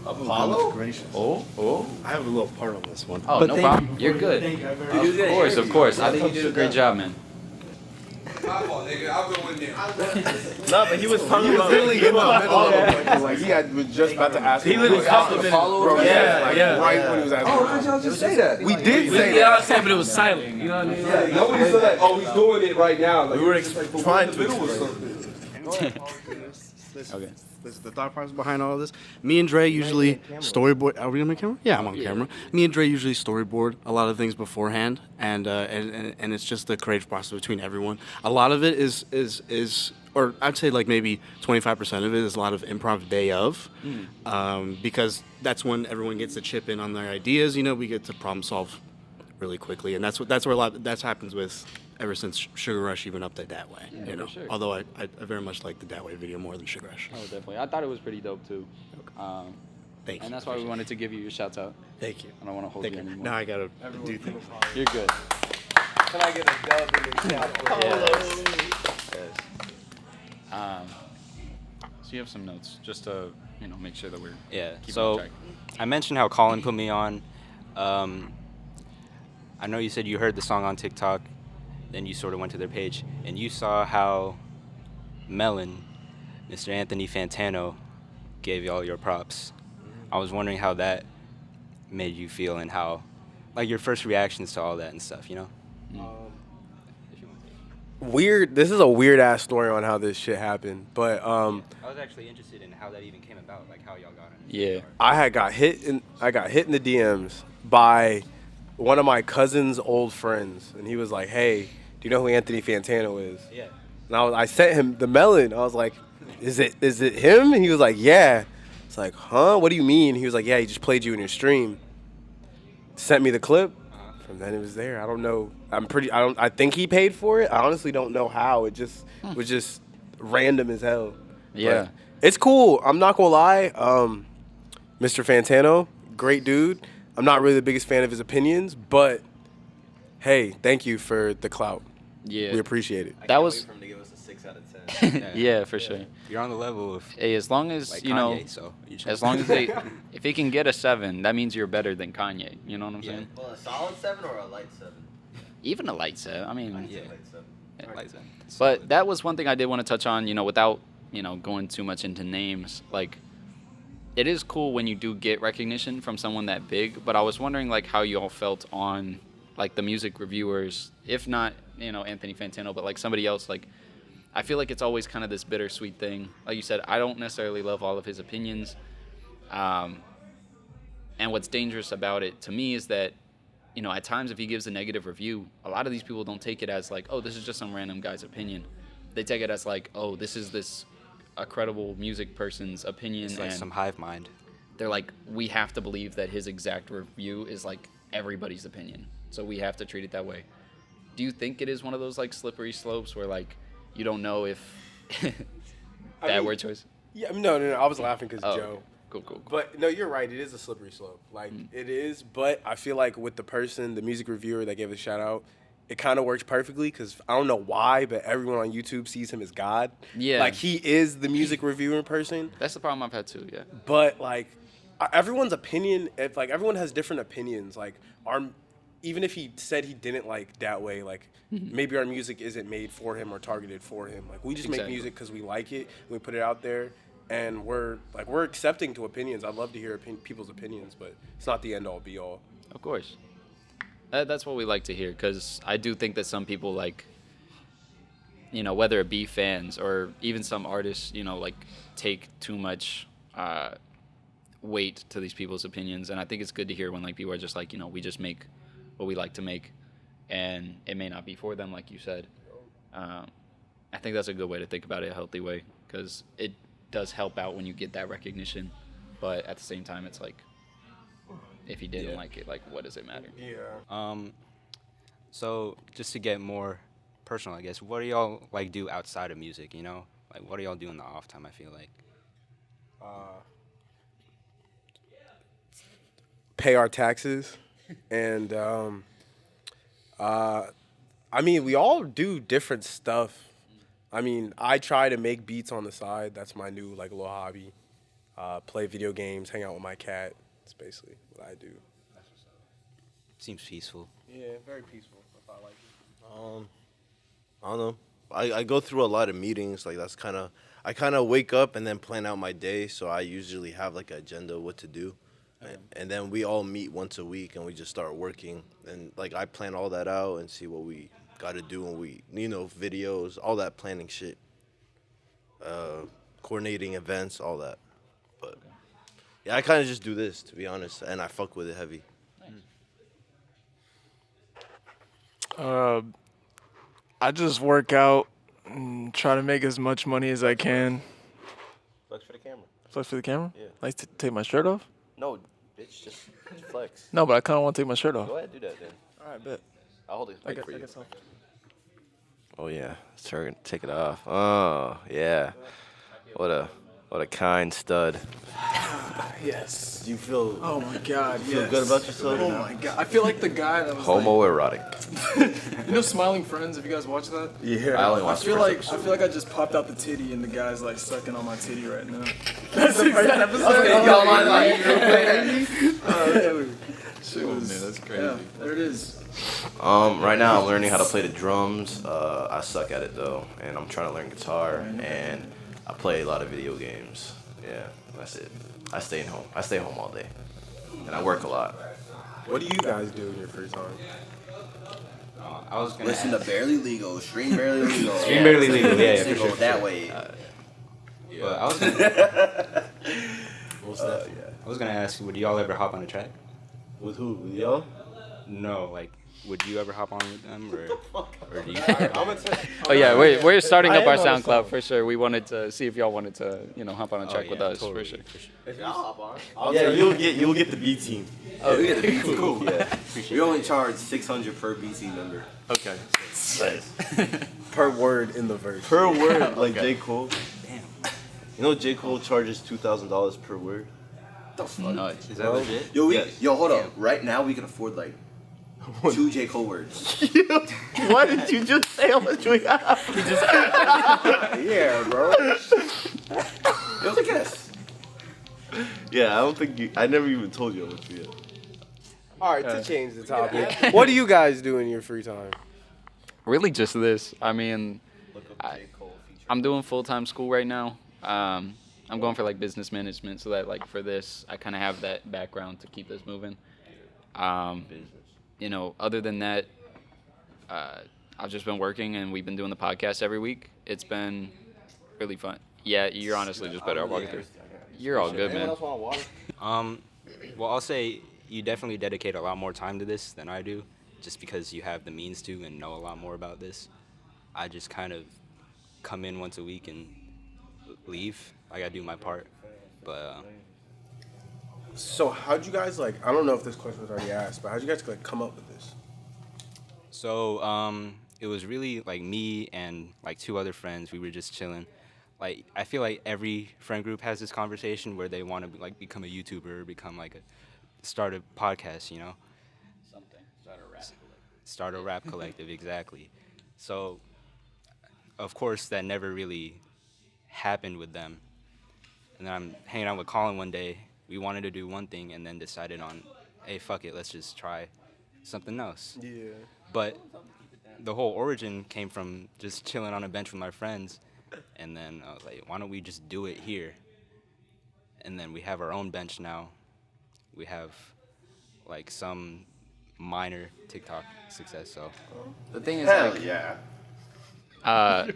Apollo? Oh. I have a little part on this one. Oh, no problem. You're good. Of course. I think you did a great job, man. My fault, nigga. I'll go in there. No, but he was talking about literally in the middle of it. Like he was just about to ask. He literally complimented bro. Yeah. Right when he was asking. Oh, how did y'all just say that? We did say that. Yeah, I said, but it was silent. You know what I mean? Yeah, nobody said that. Oh, he's doing it right now. Like, We were trying to Okay. This is the thought process behind all of this. Me and Dre usually storyboard. Are we on camera? Yeah, I'm on camera. Me and Dre usually storyboard a lot of things beforehand, and it's just the creative process between everyone. A lot of it is, or I'd say like maybe 25% of it is a lot of improv day of, because that's when everyone gets to chip in on their ideas. You know, we get to problem solve really quickly, and that's where a lot that happens with. Ever since Sugar Rush even upped it that way, you know. Sure. Although I very much like the That Way video more than Sugar Rush. Oh, definitely. I thought it was pretty dope too. Thank you. And that's why we wanted to give you your shouts out. Thank you. I don't want to hold you anymore. Now I gotta do things. You're good. Can I get a dub in the chat? So you have some notes, just to make sure that we're keeping so track. I mentioned how Colin put me on. I know you said you heard the song on TikTok. Then you sort of went to their page, and you saw how Melon, Mr. Anthony Fantano, gave y'all your props. I was wondering how that made you feel and how, like, your first reactions to all that and stuff, you know? Weird. This is a weird ass story on how this shit happened, but I was actually interested in how that even came about, like how y'all got in. Yeah. I got hit in the DMs by one of my cousin's old friends, and he was like, "Hey, do you know who Anthony Fantano is?" Yeah. And I sent him the Melon. I was like, "Is it him?" And he was like, "Yeah." It's like, "Huh? What do you mean?" He was like, "Yeah, he just played you in your stream." Sent me the clip. From then it was there. I don't know. I think he paid for it. I honestly don't know how. It just was just random as hell. Yeah. But it's cool. I'm not gonna lie. Mr. Fantano, great dude. I'm not really the biggest fan of his opinions, but hey, thank you for the clout. Yeah. We appreciate it. That was. for him to give us a 6 out of 10. Yeah, for sure. You're on the level of Hey, as long as like you know, Kanye, so you should- as long as if he can get a 7, that means you're better than Kanye. You know what I'm saying? Well, a solid 7 or a light 7? Even a light set. I mean, Yeah. Light 7. yeah. Like that. But that was one thing I did want to touch on. Without going too much into names. Like, it is cool when you do get recognition from someone that big. But I was wondering like how you all felt on like the music reviewers, if not Anthony Fantano, but like somebody else. Like, I feel like it's always kind of this bittersweet thing. Like you said, I don't necessarily love all of his opinions. And what's dangerous about it to me is that, at times if he gives a negative review, a lot of these people don't take it as like, oh, this is just some random guy's opinion. They take it as like, oh, this is a credible music person's opinion. It's like and some hive mind. they're like, we have to believe that his exact review is like everybody's opinion. So we have to treat it that way. Do you think it is one of those like slippery slopes where like you don't know if bad word choice? Yeah, no. I was laughing because Oh, Joe. Cool. But no, you're right. It is a slippery slope. Like it is, but I feel like with the music reviewer that gave a shout out, it kind of works perfectly because I don't know why, but everyone on YouTube sees him as God. Yeah. Like he is the music reviewer in person. That's the problem I've had too, yeah. But like everyone's opinion, everyone has different opinions. Like even if he said he didn't like that way, like maybe our music isn't made for him or targeted for him. Like we just make music because we like it, and we put it out there, and we're accepting to opinions. I'd love to hear people's opinions, but it's not the end all be all. Of course. That's what we like to hear, because I do think that some people, like, you know, whether it be fans or even some artists, you know, like, take too much weight to these people's opinions. And I think it's good to hear when, like, people are just like, you know, we just make what we like to make, and it may not be for them, like you said. I think that's a good way to think about it, a healthy way, because it does help out when you get that recognition. But at the same time, it's like, if he didn't like it, like, what does it matter? Yeah. So just to get more personal, I guess, what do y'all like do outside of music? You know, like what do y'all do in the off time? I feel like pay our taxes, and I mean, we all do different stuff. I mean, I try to make beats on the side. That's my new like little hobby. Play video games, hang out with my cat. That's basically what I do. Seems peaceful. Yeah, very peaceful. I like it. I don't know. I go through a lot of meetings. Like that's I kind of wake up and then plan out my day. So I usually have like an agenda of what to do, and then we all meet once a week and we just start working. And like I plan all that out and see what we got to do, and we videos, all that planning shit, coordinating events, all that. But yeah, I kind of just do this, to be honest, and I fuck with it heavy. I just work out and try to make as much money as I can. Flex for the camera. Flex for the camera? Yeah. Like to take my shirt off? No, bitch, just flex. No, but I kind of want to take my shirt off. Go ahead, do that then. All right, bet. I'll hold it I for you. guess so. Oh yeah, sure, take it off. Oh yeah, what a kind stud. Yes. Do you feel? Oh my God. Feel good about yourself? Oh my God. I feel like the guy that was Homoerotic. you know, Smiling Friends. Have you guys watched that? Yeah. I only I watched feel the like first I just popped out the titty and the guy's like sucking on my titty right now. That's the first episode. Shit was, man, that's crazy. Yeah, there it is. Right now I'm learning how to play the drums. I suck at it though, and I'm trying to learn guitar, and I play a lot of video games. Yeah, that's it. I stay home all day, and I work a lot. What do you guys do in your free time? I was gonna Listen to Barely Legal, stream Barely Legal. Stream Barely Legal, yeah, for sure. That way. But I was gonna, What's that? I was gonna ask, would y'all ever hop on a track? With who? With y'all? No, like, would you ever hop on with them, or do you? Oh yeah, we're starting I up our am on a SoundCloud song. for sure. We wanted to see if y'all wanted to, hop on a track with us totally, for sure. If y'all hop on. Yeah, you'll get the B team. Oh, yeah, cool. Yeah. We only charge $600 per BC member. Okay. Nice. Per word in the verse. Per word, like J. Cole. Damn. You know J. Cole charges $2,000 per word. Nice. Is that legit? Yo, hold on. Right now we can afford like 2 J. Cole words. Why did you just say how much we have? Yeah, bro. It was a guess. Yeah, I don't think I never even told you how much we have. All right, to change the topic. What do you guys do in your free time? Really, just this. I mean, I'm doing full-time school right now. I'm going for like business management, so that like for this, I kind of have that background to keep this moving. Other than that, I've just been working, and we've been doing the podcast every week. It's been really fun. Yeah, you're honestly just better at walking through. You're all good, man. Well, I'll say you definitely dedicate a lot more time to this than I do, just because you have the means to and know a lot more about this. I just kind of come in once a week and leave. I gotta do my part, but. So how'd you guys I don't know if this question was already asked, but how'd you guys come up with this? So it was really like me and like 2 other friends. We were just chilling. Like I feel like every friend group has this conversation where they want to like become a YouTuber or become like start a podcast, Something. Start a rap collective, exactly. So of course that never really happened with them. And then I'm hanging out with Colin one day. We wanted to do one thing and then decided on, hey, fuck it, let's just try something else. Yeah. But the whole origin came from just chilling on a bench with my friends, and then I was like, why don't we just do it here? And then we have our own bench now. We have like some minor TikTok success. So the thing is, Hell like, yeah.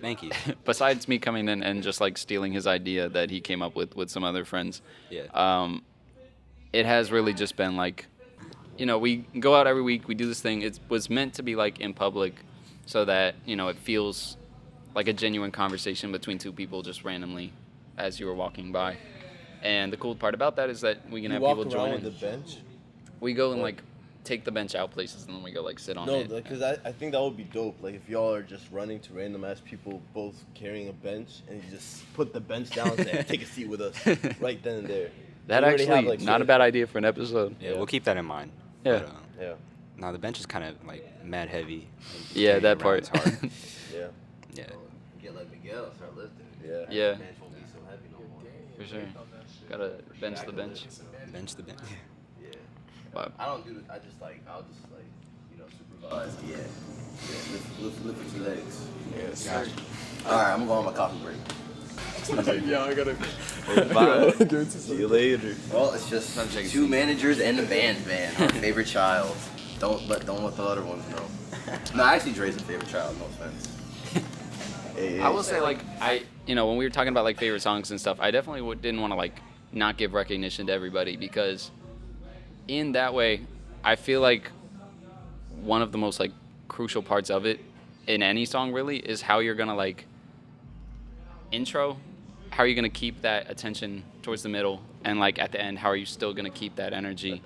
Thank you. Besides me coming in and just like stealing his idea that he came up with some other friends, it has really just been like, you know, we go out every week, we do this thing. It was meant to be like in public, so that, you know, it feels like a genuine conversation between two people just randomly as you were walking by. And the cool part about that is that we can have people join in. The bench. We go and like take the bench out places, and then we go like sit on it. No, because I think that would be dope. Like if y'all are just running to random ass people, both carrying a bench, and you just put the bench down and say, take a seat with us right then and there. That actually not a bad idea for an episode. Yeah, we'll keep that in mind. Yeah. But, yeah. No, the bench is kind of like mad heavy. Yeah, that part. It's hard. Yeah. Yeah. Get like Miguel, start lifting. Yeah. Yeah. Bench won't be so heavy no more. For sure. Gotta bench the bench. Bench the bench. Yeah. Wow. I don't do it. I'll just supervise. Yeah. Lift with your legs. Yes. Gotcha. All right, I'm going on my coffee break. Yeah, I gotta. Bye. See you later. Well, it's just two managers and the band, man. Our favorite child. Don't let the other ones know. No, actually, Dre's a favorite child. No offense. I will say, like, you know, when we were talking about like favorite songs and stuff, I definitely didn't want to like not give recognition to everybody, because in that way, I feel like one of the most like crucial parts of it in any song really is how you're gonna like intro, how are you gonna keep that attention towards the middle, and like at the end, how are you still gonna keep that energy?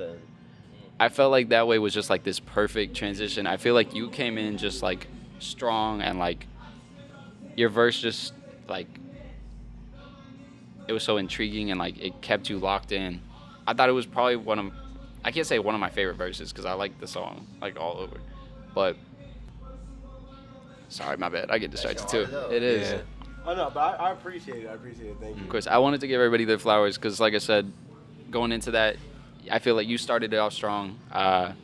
I felt like that way was just like this perfect transition. I feel like you came in just like strong, and like your verse just like, it was so intriguing, and like it kept you locked in. I thought it was probably I can't say one of my favorite verses because I like the song like all over, but sorry, my bad, I get distracted too. It is. Yeah. Oh no, but I appreciate it. Thank you. Of course, I wanted to give everybody their flowers because, like I said, going into that, I feel like you started it off strong. The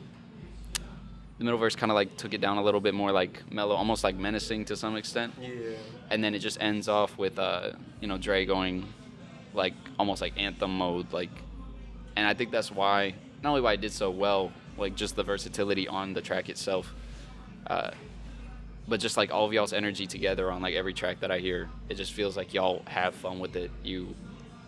middle verse kind of like took it down a little bit more, like mellow, almost like menacing to some extent. Yeah. And then it just ends off with, you know, Dre going like almost like anthem mode, like, and I think that's why, not only why I did so well, like just the versatility on the track itself, but just like all of y'all's energy together on like every track that I hear. It just feels like y'all have fun with it. You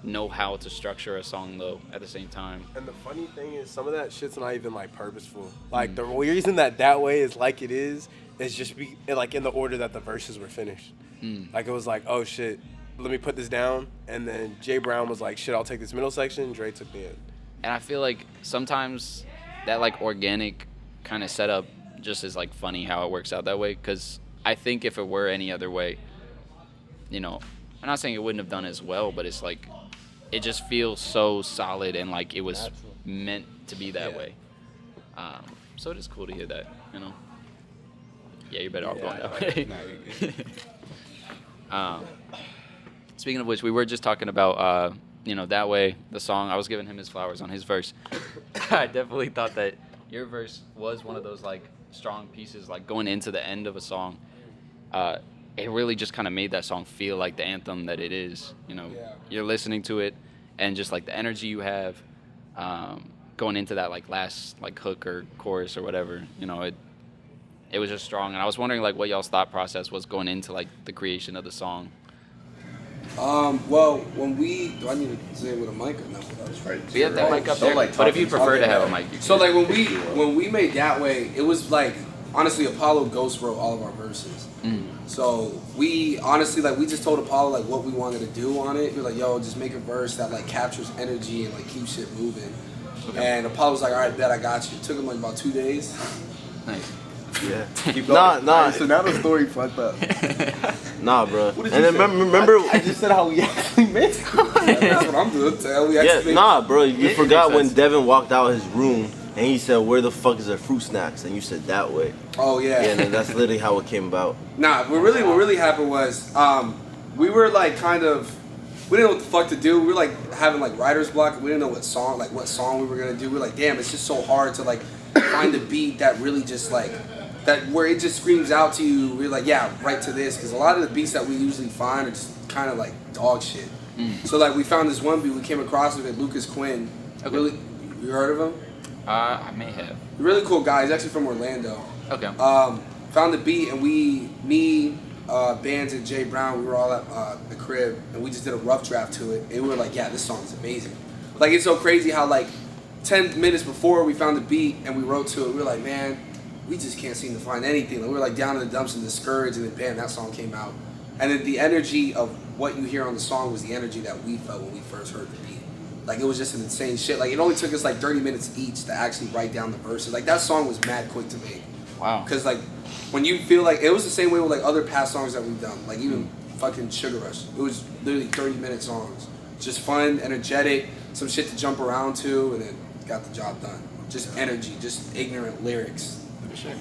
know how to structure a song though at the same time. And the funny thing is, some of that shit's not even like purposeful. Like the reason that way is like it is just like in the order that the verses were finished. Like it was like, oh shit, let me put this down, and then Jay Brown was like, shit, I'll take this middle section. Dre took the end. And I feel like sometimes that like organic kind of setup just is like funny how it works out that way, because I think if it were any other way, you know, I'm not saying it wouldn't have done as well, but it's like it just feels so solid and like it was meant to be that way. So it is cool to hear that, you know. Yeah, you're better off going that way. Speaking of which, we were just talking about you know, That Way, the song. I was giving him his flowers on his verse. I definitely thought that your verse was one of those like strong pieces, like going into the end of a song. It really just kind of made that song feel like the anthem that it is. You know, you're listening to it, and just like the energy you have going into that like last like hook or chorus or whatever. You know, it was just strong. And I was wondering like what y'all's thought process was going into like the creation of the song. Well, when do I need to say it with a mic or not? We have that mic up there, but if you prefer to have a mic, you can. So like when we made That Way, it was like, honestly, Apollo ghost wrote all of our verses. So we honestly, like, we just told Apollo like what we wanted to do on it. We were like, yo, just make a verse that like captures energy and like keeps shit moving. Okay. And Apollo was like, all right, bet, I got you. It took him like about 2 days. Nice. Yeah. Nah. So now the story fucked up. Nah, bro. And then remember, I just said how we actually made it. That's what I'm doing. Bro. You forgot when Devin walked out his room and he said, "Where the fuck is the fruit snacks?" And you said That Way. Oh yeah. Yeah, and that's literally how it came about. Nah, what really happened was we were like we didn't know what the fuck to do. We were like having like writer's block. We didn't know what song we were gonna do. We were like, damn, it's just so hard to like find a beat that really just like, that where it just screams out to you, we're like, yeah, right to this. Because a lot of the beats that we usually find are just kind of like dog shit. So like we found this one beat, we came across it, Lucas Quinn. Okay. Really, you heard of him? I may have. Really cool guy. He's actually from Orlando. Okay. Found the beat, and me, Bands and Jay Brown, we were all at the crib, and we just did a rough draft to it. And we were like, yeah, this song is amazing. Like, it's so crazy how, like, 10 minutes before we found the beat and we wrote to it, we were like, man, we just can't seem to find anything. Like, we were, like, down in the dumps and discouraged, and then, bam, that song came out. And then the energy of what you hear on the song was the energy that we felt when we first heard the beat. Like, it was just an insane shit. Like, it only took us, like, 30 minutes each to actually write down the verses. Like, that song was mad quick to make. Wow. Because, like, when you feel like, it was the same way with, like, other past songs that we've done. Like, even fucking Sugar Rush. It was literally 30-minute songs. Just fun, energetic, some shit to jump around to, and then got the job done. Just energy, just ignorant lyrics.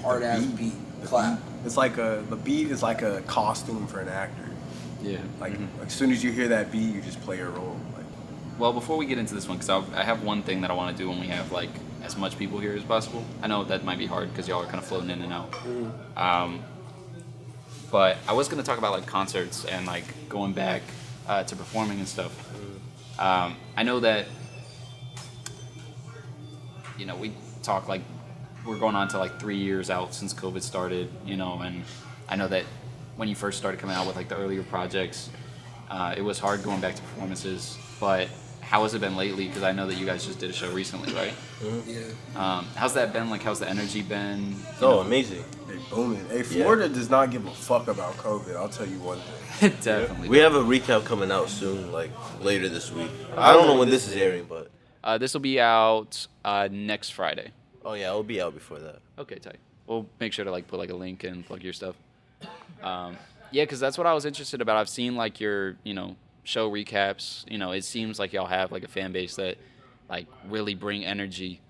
Hard-ass beat, clap. It's like the beat is like a costume for an actor. Yeah. Like, as soon as you hear that beat, you just play your role. Like, well, before we get into this one, because I have one thing that I want to do when we have, like, as much people here as possible. I know that might be hard because y'all are kind of floating in and out. But I was going to talk about, like, concerts and, like, going back to performing and stuff. I know that, you know, we talk, like, we're going on to, like, 3 years out since COVID started, you know, and I know that when you first started coming out with, like, the earlier projects, it was hard going back to performances, but how has it been lately? Because I know that you guys just did a show recently, right? Yeah. How's that been? Like, how's the energy been? Amazing. they booming. Hey, Florida does not give a fuck about COVID. I'll tell you one thing. Definitely. We have a recap coming out soon, like later this week. I don't know when this is airing, but this will be out next Friday. oh yeah, it'll be out before that. Okay, tight. We'll make sure to, like, put, like, a link and plug your stuff. Yeah, because that's what I was interested about. I've seen, like, your, you know, show recaps. You know, it seems like y'all have, like, a fan base that, like, really bring energy.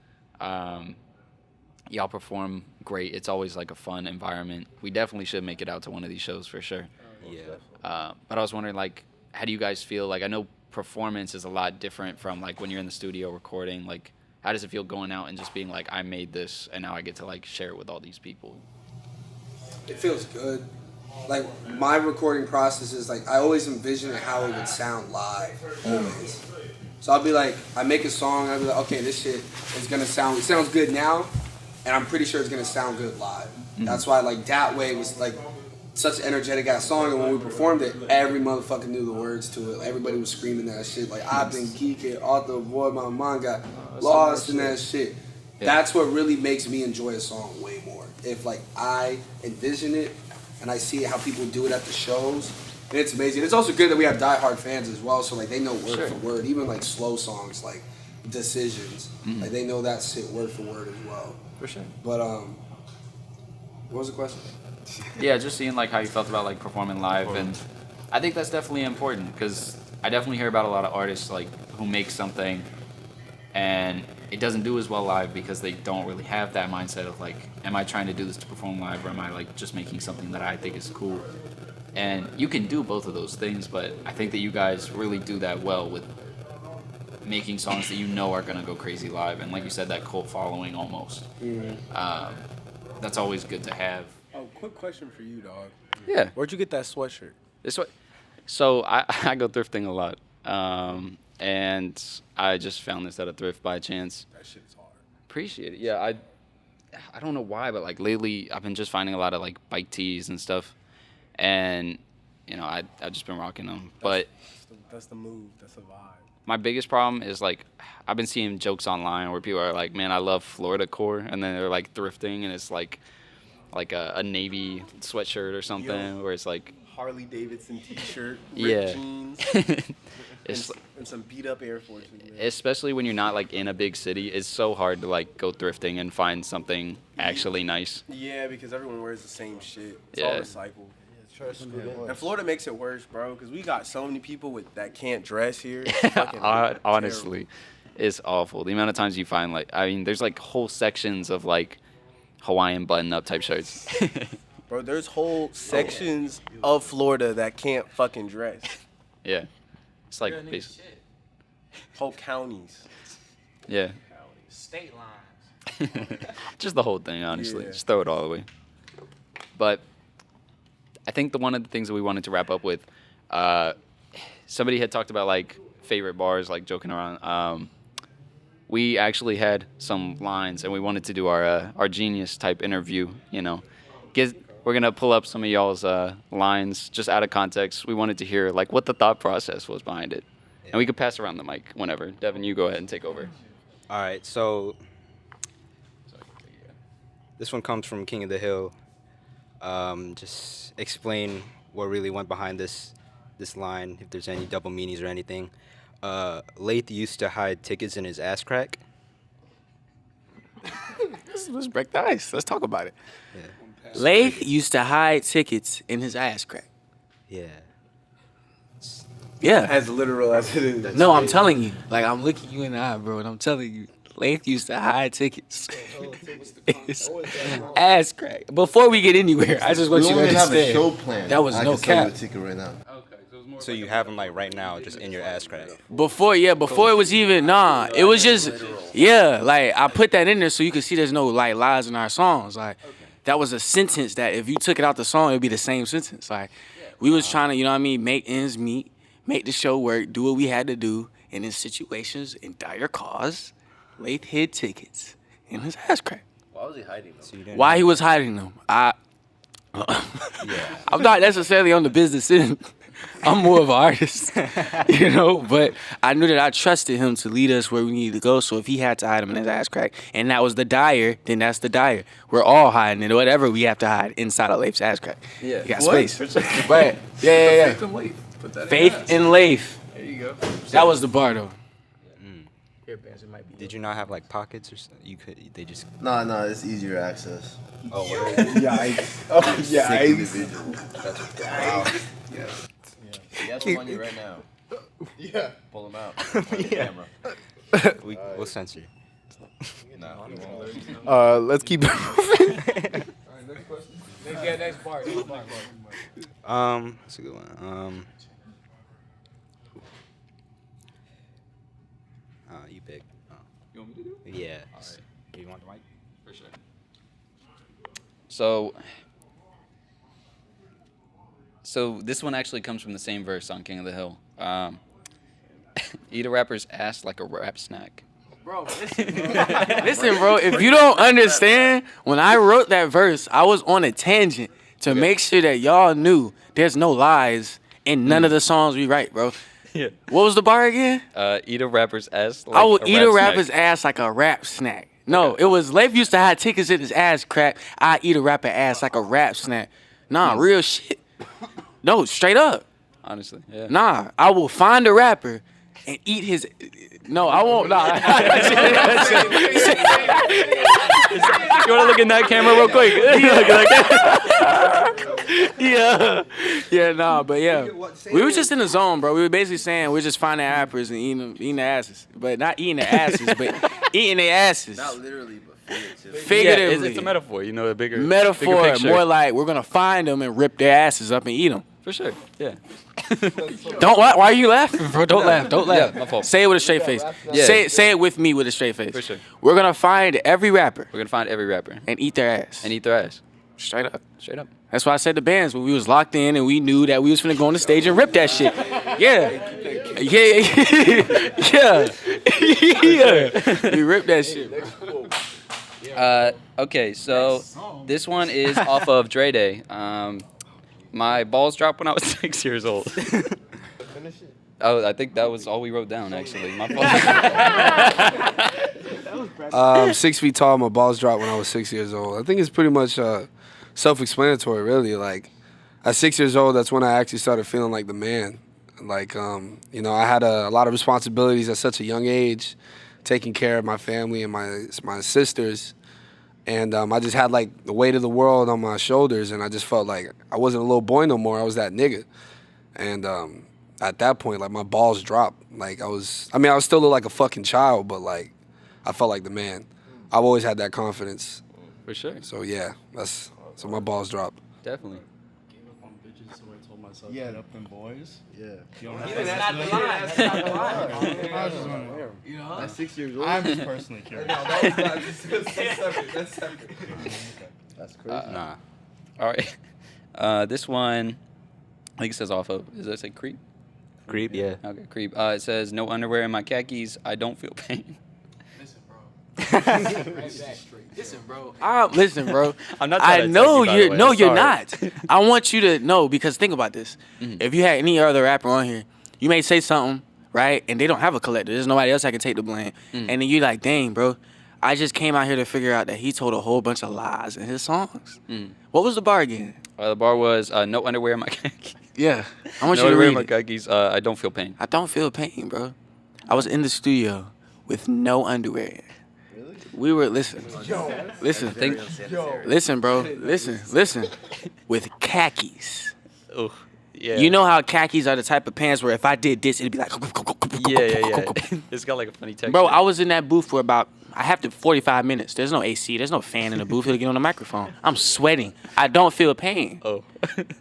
Y'all perform great. It's always, like, a fun environment. We definitely should make it out to one of these shows for sure. Yeah. But I was wondering, like, how do you guys feel? Like, I know performance is a lot different from, like, when you're in the studio recording. Like, how does it feel going out and just being like, I made this and now I get to, like, share it with all these people? It feels good. Like, my recording process is, like, I always envision how it would sound live, always. So I'll be like, I make a song, and I'll be like, okay, this shit is gonna sound, it sounds good now, and I'm pretty sure it's gonna sound good live. That's why, like, That Way was, like, such an energetic ass song, and when we performed it, every motherfucker knew the words to it. Everybody was screaming that shit. Like, I've been geeking, author, boy, my mind got lost in that shit. That's what really makes me enjoy a song way more. If, like, I envision it, and I see how people do it at the shows, and it's amazing. It's also good that we have diehard fans as well, so, like, they know word for word. Even, like, slow songs, like Decisions, like, they know that shit word for word as well. For sure. But, what was the question? Yeah, just seeing, like, how you felt about, like, performing live, and I think that's definitely important because I definitely hear about a lot of artists, like, who make something and it doesn't do as well live because they don't really have that mindset of, like, am I trying to do this to perform live, or am I, like, just making something that I think is cool? And you can do both of those things, but I think that you guys really do that well with making songs that you know are gonna go crazy live, and like you said, that cult following almost. That's always good to have. Oh, quick question for you, dog. Yeah. Where'd you get that sweatshirt? So I go thrifting a lot, and I just found this at a thrift by chance. That shit's hard. Appreciate it. Yeah, I don't know why, but, like, lately I've been just finding a lot of, like, bike tees and stuff, and, you know, I've just been rocking them. But that's the move. That's the vibe. my biggest problem is, like, I've been seeing jokes online where people are like, man, I love Florida core, and then they're, like, thrifting, and it's like a Navy sweatshirt or something, where it's like Harley Davidson t-shirt, ripped jeans, and some beat up Air Forces. Man. Especially when you're not, like, in a big city, it's so hard to, like, go thrifting and find something actually nice. Yeah, because everyone wears the same shit. It's Yeah. all recycled. And Florida makes it worse, bro, because we got so many people that can't dress here. It's fucking Honestly, it's awful. The amount of times you find, like, I mean, there's, like, whole sections of, like, Hawaiian button-up type shirts. Bro, there's whole sections of Florida that can't fucking dress. Yeah. It's like basic. Whole counties. Yeah. State lines. Just the whole thing, honestly. Just throw it all away. But I think one of the things that we wanted to wrap up with, somebody had talked about like favorite bars, like joking around. We actually had some lines, and we wanted to do our genius type interview. You know, we're gonna pull up some of y'all's lines just out of context. We wanted to hear like what the thought process was behind it, and we could pass around the mic whenever. Devin, you go ahead and take over. All right, so this one comes from King of the Hill. Just explain what really went behind this line, if there's any double meanings or anything. Lath used to hide tickets in his ass crack. Let's break the ice. Let's talk about it. Yeah. Lath used to hide tickets in his ass crack. Yeah. Yeah. As literal as it is. No, I'm telling you. Like, I'm looking you in the eye, bro, and I'm telling you. Lath used to hide tickets. His ass crack. Before we get anywhere, I just want you to understand. We don't even have a show plan. That was no cap. I can sell you a ticket right now. So you have them like right now, just in your ass crack. Before it was even, it was just, like, I put that in there so you could see there's no, like, lies in our songs. Like, that was a sentence that if you took it out the song, it would be the same sentence. Like, we was trying to, you know what I mean, make ends meet, make the show work, do what we had to do, and in situations, in dire cause, Lath hid tickets in his ass crack. Why was he hiding them? Why he was hiding them? I'm not necessarily on the business end. I'm more of an artist, you know, but I knew that I trusted him to lead us where we needed to go. So if he had to hide him in his ass crack, and that was the dire, then that's the dire. We're all hiding it, whatever we have to hide inside of Lath's ass crack. Yeah. You got space. But yeah. Faith in Lath. There you go. That was the bar, though. Did you not have like pockets or something? They just. No, it's easier access. Oh, word. Yikes. Oh, yikes. That's wow. Yeah. He has them on you right now. Yeah. Pull them out. On the camera. We'll censor you. No, we won't. Let's keep it moving. Alright, next question. Next part. That's a good one. You pick. You want me to do it? Yeah. All right. Do you want the mic? For sure. So this one actually comes from the same verse on King of the Hill. Eat a rapper's ass like a rap snack. Bro, listen, bro. If you don't understand, when I wrote that verse, I was on a tangent to make sure that y'all knew there's no lies in none of the songs we write, bro. Yeah. What was the bar again? Eat a rapper's ass like I would a eat rap a rapper's snack. ass like a rap snack. No, it was Lath used to have tickets in his ass crack. I eat a rapper ass like a rap snack. Nah, real shit. No, straight up. Honestly, yeah. Nah, I will find a rapper and eat his. No, I won't. Nah. You want to look in that camera real quick? Yeah, nah, but yeah. We were just in the zone, bro. We were basically saying we're just finding rappers and eating their asses. But not eating their asses, but eating their asses. Not literally, but figuratively. Figuratively. Yeah, it's a metaphor, you know, a bigger metaphor, picture. more like we're going to find them and rip their asses up and eat them. For sure, yeah. Don't why are you laughing, bro? Don't laugh. Yeah, my fault. Say it with a straight face. Yeah. Say it with me with a straight face. For sure. We're going to find every rapper We're going to find every rapper. and eat their ass. And eat their ass. Straight up. Straight up. That's why I said the bands when we was locked in and we knew that we was finna go on the stage and rip that shit. Yeah. We ripped that shit. Okay, so this one is off of Dre Day. My balls dropped when I was 6 years old. Oh, I think that was all we wrote down, actually. My fault. 6 feet tall, my balls dropped when I was 6 years old. I think it's pretty much self-explanatory, really. Like, at 6 years old, that's when I actually started feeling like the man. Like, I had a lot of responsibilities at such a young age, taking care of my family and my sisters. And I just had, like, the weight of the world on my shoulders, and I just felt like I wasn't a little boy no more. I was that nigga. And at that point, like, my balls dropped. Like, I was still look like a fucking child, but, like, I felt like the man. I've always had that confidence. For sure. So, yeah, so my balls dropped. Definitely. Yeah. Up them boys. Yeah. That's not the line. That's not the line. I was just wondering. You know? At 6 years old. I'm just personally curious. That's separate. That's crazy. Nah. All right. This one, I think it says off of. Does that say Creep? Creep, yeah. Okay, Creep. It says no underwear in my khakis. I don't feel pain. Listen, bro. Listen, bro. I'm not I trying to know take you, by the you're. way. No, I'm you're sorry. not. I want you to know because think about this. If you had any other rapper on here, you may say something, right? And they don't have a collector. There's nobody else that can take the blame. And then you're like, dang, bro. I just came out here to figure out that he told a whole bunch of lies in his songs. What was the bar again? The bar was no underwear in my khakis. Yeah. I want No you to underwear in read my it. khakis. I don't feel pain. I don't feel pain, bro. I was in the studio with no underwear. Really? We were listen, bro. Listen. With khakis. Oh, yeah. You know how khakis are the type of pants where if I did this, it'd be like. Yeah. It's got like a funny texture. Bro, I was in that booth for about 45 minutes. There's no AC. There's no fan in the booth. It'll get on the microphone. I'm sweating. I don't feel pain. Oh.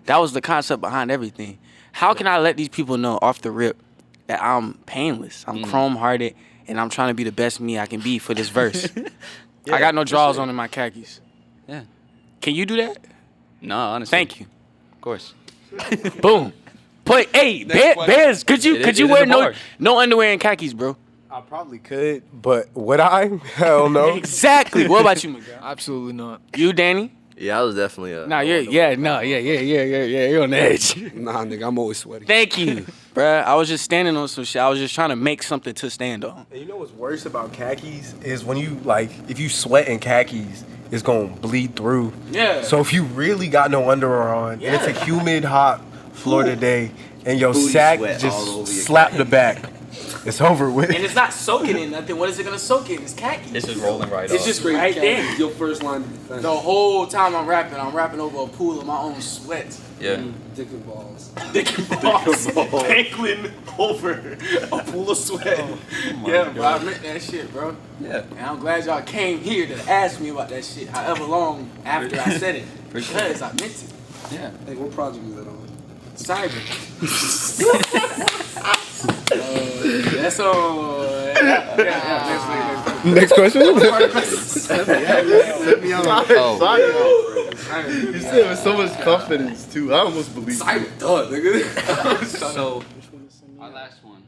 That was the concept behind everything. How can I let these people know off the rip that I'm painless? I'm chrome-hearted, and I'm trying to be the best me I can be for this verse. I got no drawers on in my khakis. Yeah. Can you do that? No, honestly. Thank you. Of course. Boom. Bears, could you It wear is a bar. no underwear and khakis, bro? I probably could, but would I? Hell no. Exactly. What about you, Miguel? Absolutely not. You, Danny? Yeah, I was definitely a. Nah, you're on the edge. Nah, nigga, I'm always sweaty. Thank you, bruh. I was just standing on some shit. I was just trying to make something to stand on. And you know what's worse about khakis is when you if you sweat in khakis, it's gonna bleed through. Yeah. So if you really got no underwear on, and it's a humid, hot Florida day, and your Booty sack sweat all over just your slap the back, it's over with. And it's not soaking in nothing. What is it gonna soak in? It's khakis. It's just rolling right It's off. just right there. Your first line of defense. The whole time I'm rapping over a pool of my own sweat. Yeah. Dick and balls. Dick and balls dangling over a pool of sweat. Yeah, bro, I meant that shit, bro. Yeah. And I'm glad y'all came here to ask me about that shit, however long after I said it. Because I meant it. Yeah. Hey, what project is that on? Cyber. That's all. Next question. You said it with so much confidence too. I almost believe you. Cyber, duh, nigga. So, our last one,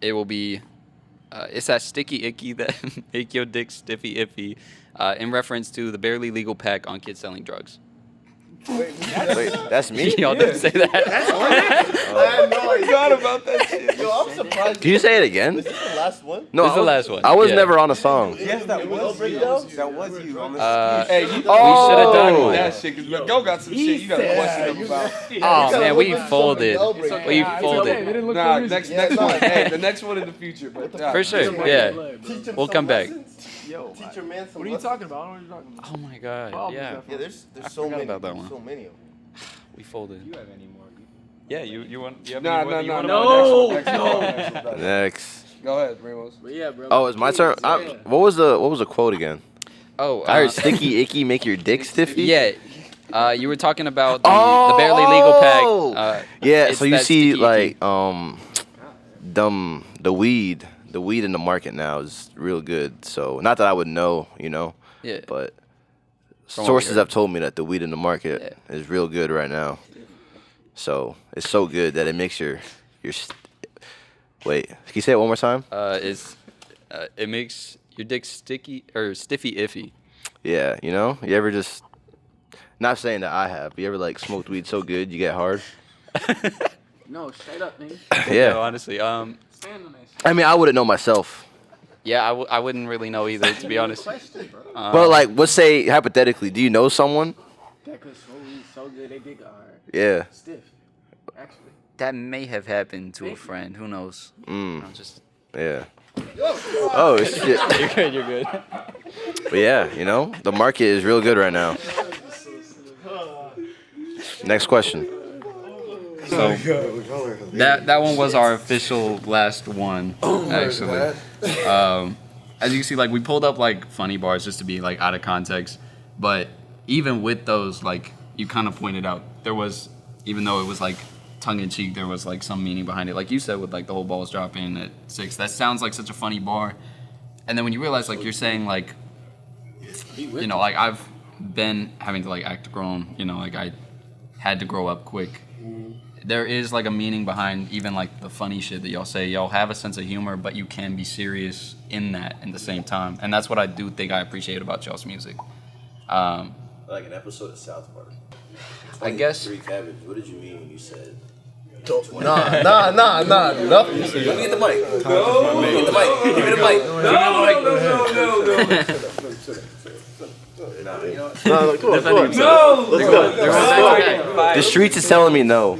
it will be, it's that sticky icky that make your dick stiffy iffy, in reference to the barely legal pack on kids selling drugs. Wait, that's me? Y'all didn't say that. I know. I forgot about that shit. Yo, I'm surprised. Can you say it again? Is this the last one? No, This is the last one. I was Yeah. never on a song. Yes, that was you. That was you. On the Hey, we should have done one. that shit because Miguel got some shit you got to question him about. Oh man, we folded. We folded. Nah, next one. Hey, the next one in the future. But For sure. Yeah. We'll come back. Teach your man some What are you talking about? I don't know what you're talking about. Oh my god. Yeah. Yeah, there's I so forgot many. about that There's one. so many of them. We folded. You have any more? Yeah. You want? You have Nah, any more? nah, You nah, want no. to- Next. Go ahead, Ramos. But yeah, bro. Oh, it's my turn. What was the quote again? Oh. I heard sticky icky make your dick stiffy. Yeah. You were talking about the barely legal pack. Yeah. it's So you that see, sticky like, the weed in the market now is real good. So not that I would know, Yeah. but From what we sources heard. have told me that the weed in the market is real good right now. So it's so good that it makes your wait. Can you say it one more time? It makes your dick sticky or stiffy iffy. Yeah, you ever just not saying that I have, but you ever like smoked weed so good you get hard? No, straight up, nigga. Yeah. No, honestly. Stand on that shit. I mean, I wouldn't know myself. Yeah, I wouldn't really know either, to be honest. But like, let's say hypothetically, do you know someone? That could smoke weed so good they dick hard. Yeah. Stiff, actually. That may have happened to a friend. Who knows? Mm. I'm just. Yeah. Oh shit. You're good. But yeah, the market is real good right now. Next question. So that one was our official last one, actually. As you can see, like we pulled up like funny bars just to be like out of context, but even with those, like you kind of pointed out, there was, even though it was like tongue in cheek, there was like some meaning behind it. Like you said with like the whole balls dropping at 6, that sounds like such a funny bar. And then when you realize like you're saying like, you know, like I've been having to like act grown, you know, like I had to grow up quick. There is like a meaning behind even like the funny shit that y'all say. Y'all have a sense of humor, but you can be serious in that at the same time. And that's what I do think I appreciate about y'all's music. Like an episode of South Park. I guess. 3 Cabbage. What did you mean when you said? Nah, nothing. Let me get the mic. No. Get the mic. Give me the mic. No, come on. No. Let's go. The streets is telling me no.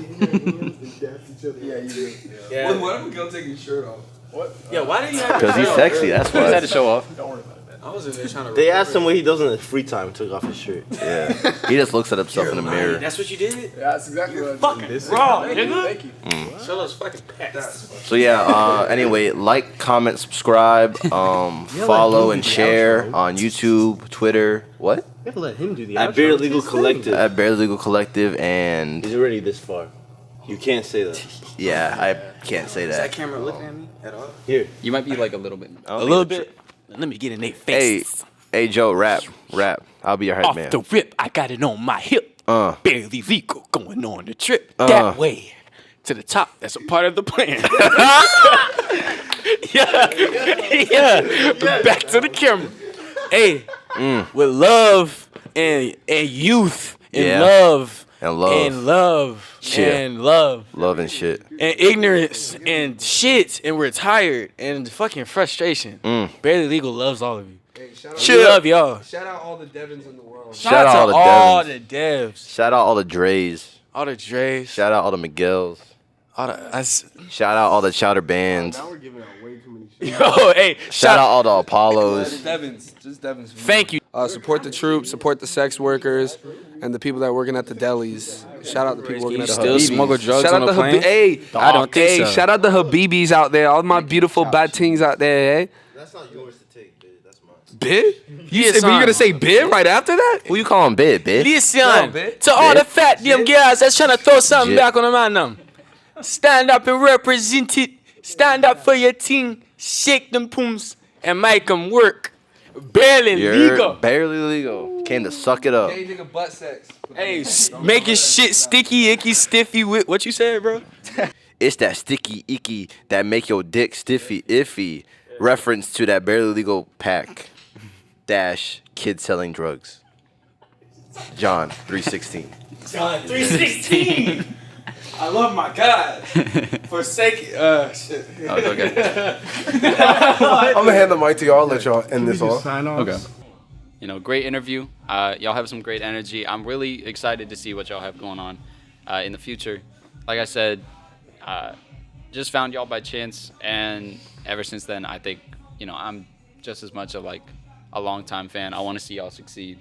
Yeah. What if we go take his shirt off? What? Yeah, why did you have Because he's sexy, that's why. He had to show off. Don't worry about that. I was in there trying to. They asked him what he does in his free time. Took off his shirt. Yeah. He just looks at himself in the mirror. That's what you did? Yeah, that's exactly what I did. Fucking wrong, nigga. Thank you. Show those fucking pets. So yeah, anyway, like, comment, subscribe, follow and share on YouTube, Twitter. What? You have to let him do the At Barely Legal Collective. At Barely Legal Collective, and He's already this far. You can't say that. yeah, I can't say Is that that. camera looking at me at all? Here. You might be like a little bit. A little bit. Let me get in their face. Hey Joe, rap. I'll be your hype Off man. the rip, I got it on my hip. Barely legal, going on the trip. Uh. That way. To the top, that's a part of the plan. yeah. Back to the camera. Hey, with love and youth and Yeah. love And love. and love Shit. and love Love and shit. and ignorance and shit, and we're tired and fucking frustration. Barely Legal loves all of you. Hey, We love y'all. Shout out all the Devins in the world. Shout out to all the devs, Shout out all the Dre's. all the Dre's, Shout out all the Miguels. all the Shout out all the Chowder bands. Now we're giving out way too many shit. Yo, hey, Shout out all the Apollos. Devins. Just Devins. Thank you. Support the troops, support the sex workers, and the people that are working at the delis. Shout out the people working at the Still Habibis. smuggle drugs Shout on out the the plane? Hey, I don't think hey, so. shout out the Habibis out there, all my beautiful batings out there, eh? That's not yours to take, dude. That's mine. Bid? You Yes, were you son. gonna say bid right after that? Who you calling Bid, bitch? Listen, bit. to all the fat them guys that's trying to throw something Jit. back on the man them. Stand up and represent it. Stand up for your team. Shake them pooms and make them work. Barely legal. Barely legal. Came to suck it up. Hey, nigga, butt sex. Hey, make your shit sticky, icky, stiffy. With what you said, bro? It's that sticky icky that make your dick stiffy iffy. Reference to that Barely Legal pack. Dash kids selling drugs. John 3:16. John 3:16. I love my God. Forsake shit. Oh, okay. I'm gonna hand the mic to y'all. I'll let y'all end this off. Okay. You know, great interview. Y'all have some great energy. I'm really excited to see what y'all have going on in the future. Like I said, just found y'all by chance, and ever since then, I think, you know, I'm just as much of like a longtime fan. I want to see y'all succeed,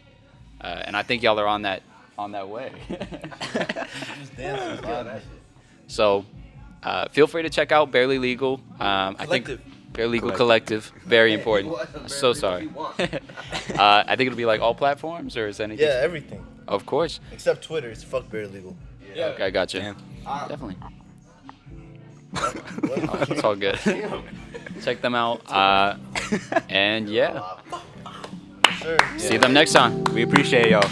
and I think y'all are on that way. So, feel free to check out Barely Legal. I think Barely Legal Collective, very important. So sorry. I think it'll be like all platforms, or is anything? Yeah, everything. Of course. Except Twitter. It's fuck Barely Legal. Yeah. Okay, gotcha. Definitely. Oh, it's all good. Check them out. And yeah. Sure. See them next time. We appreciate y'all.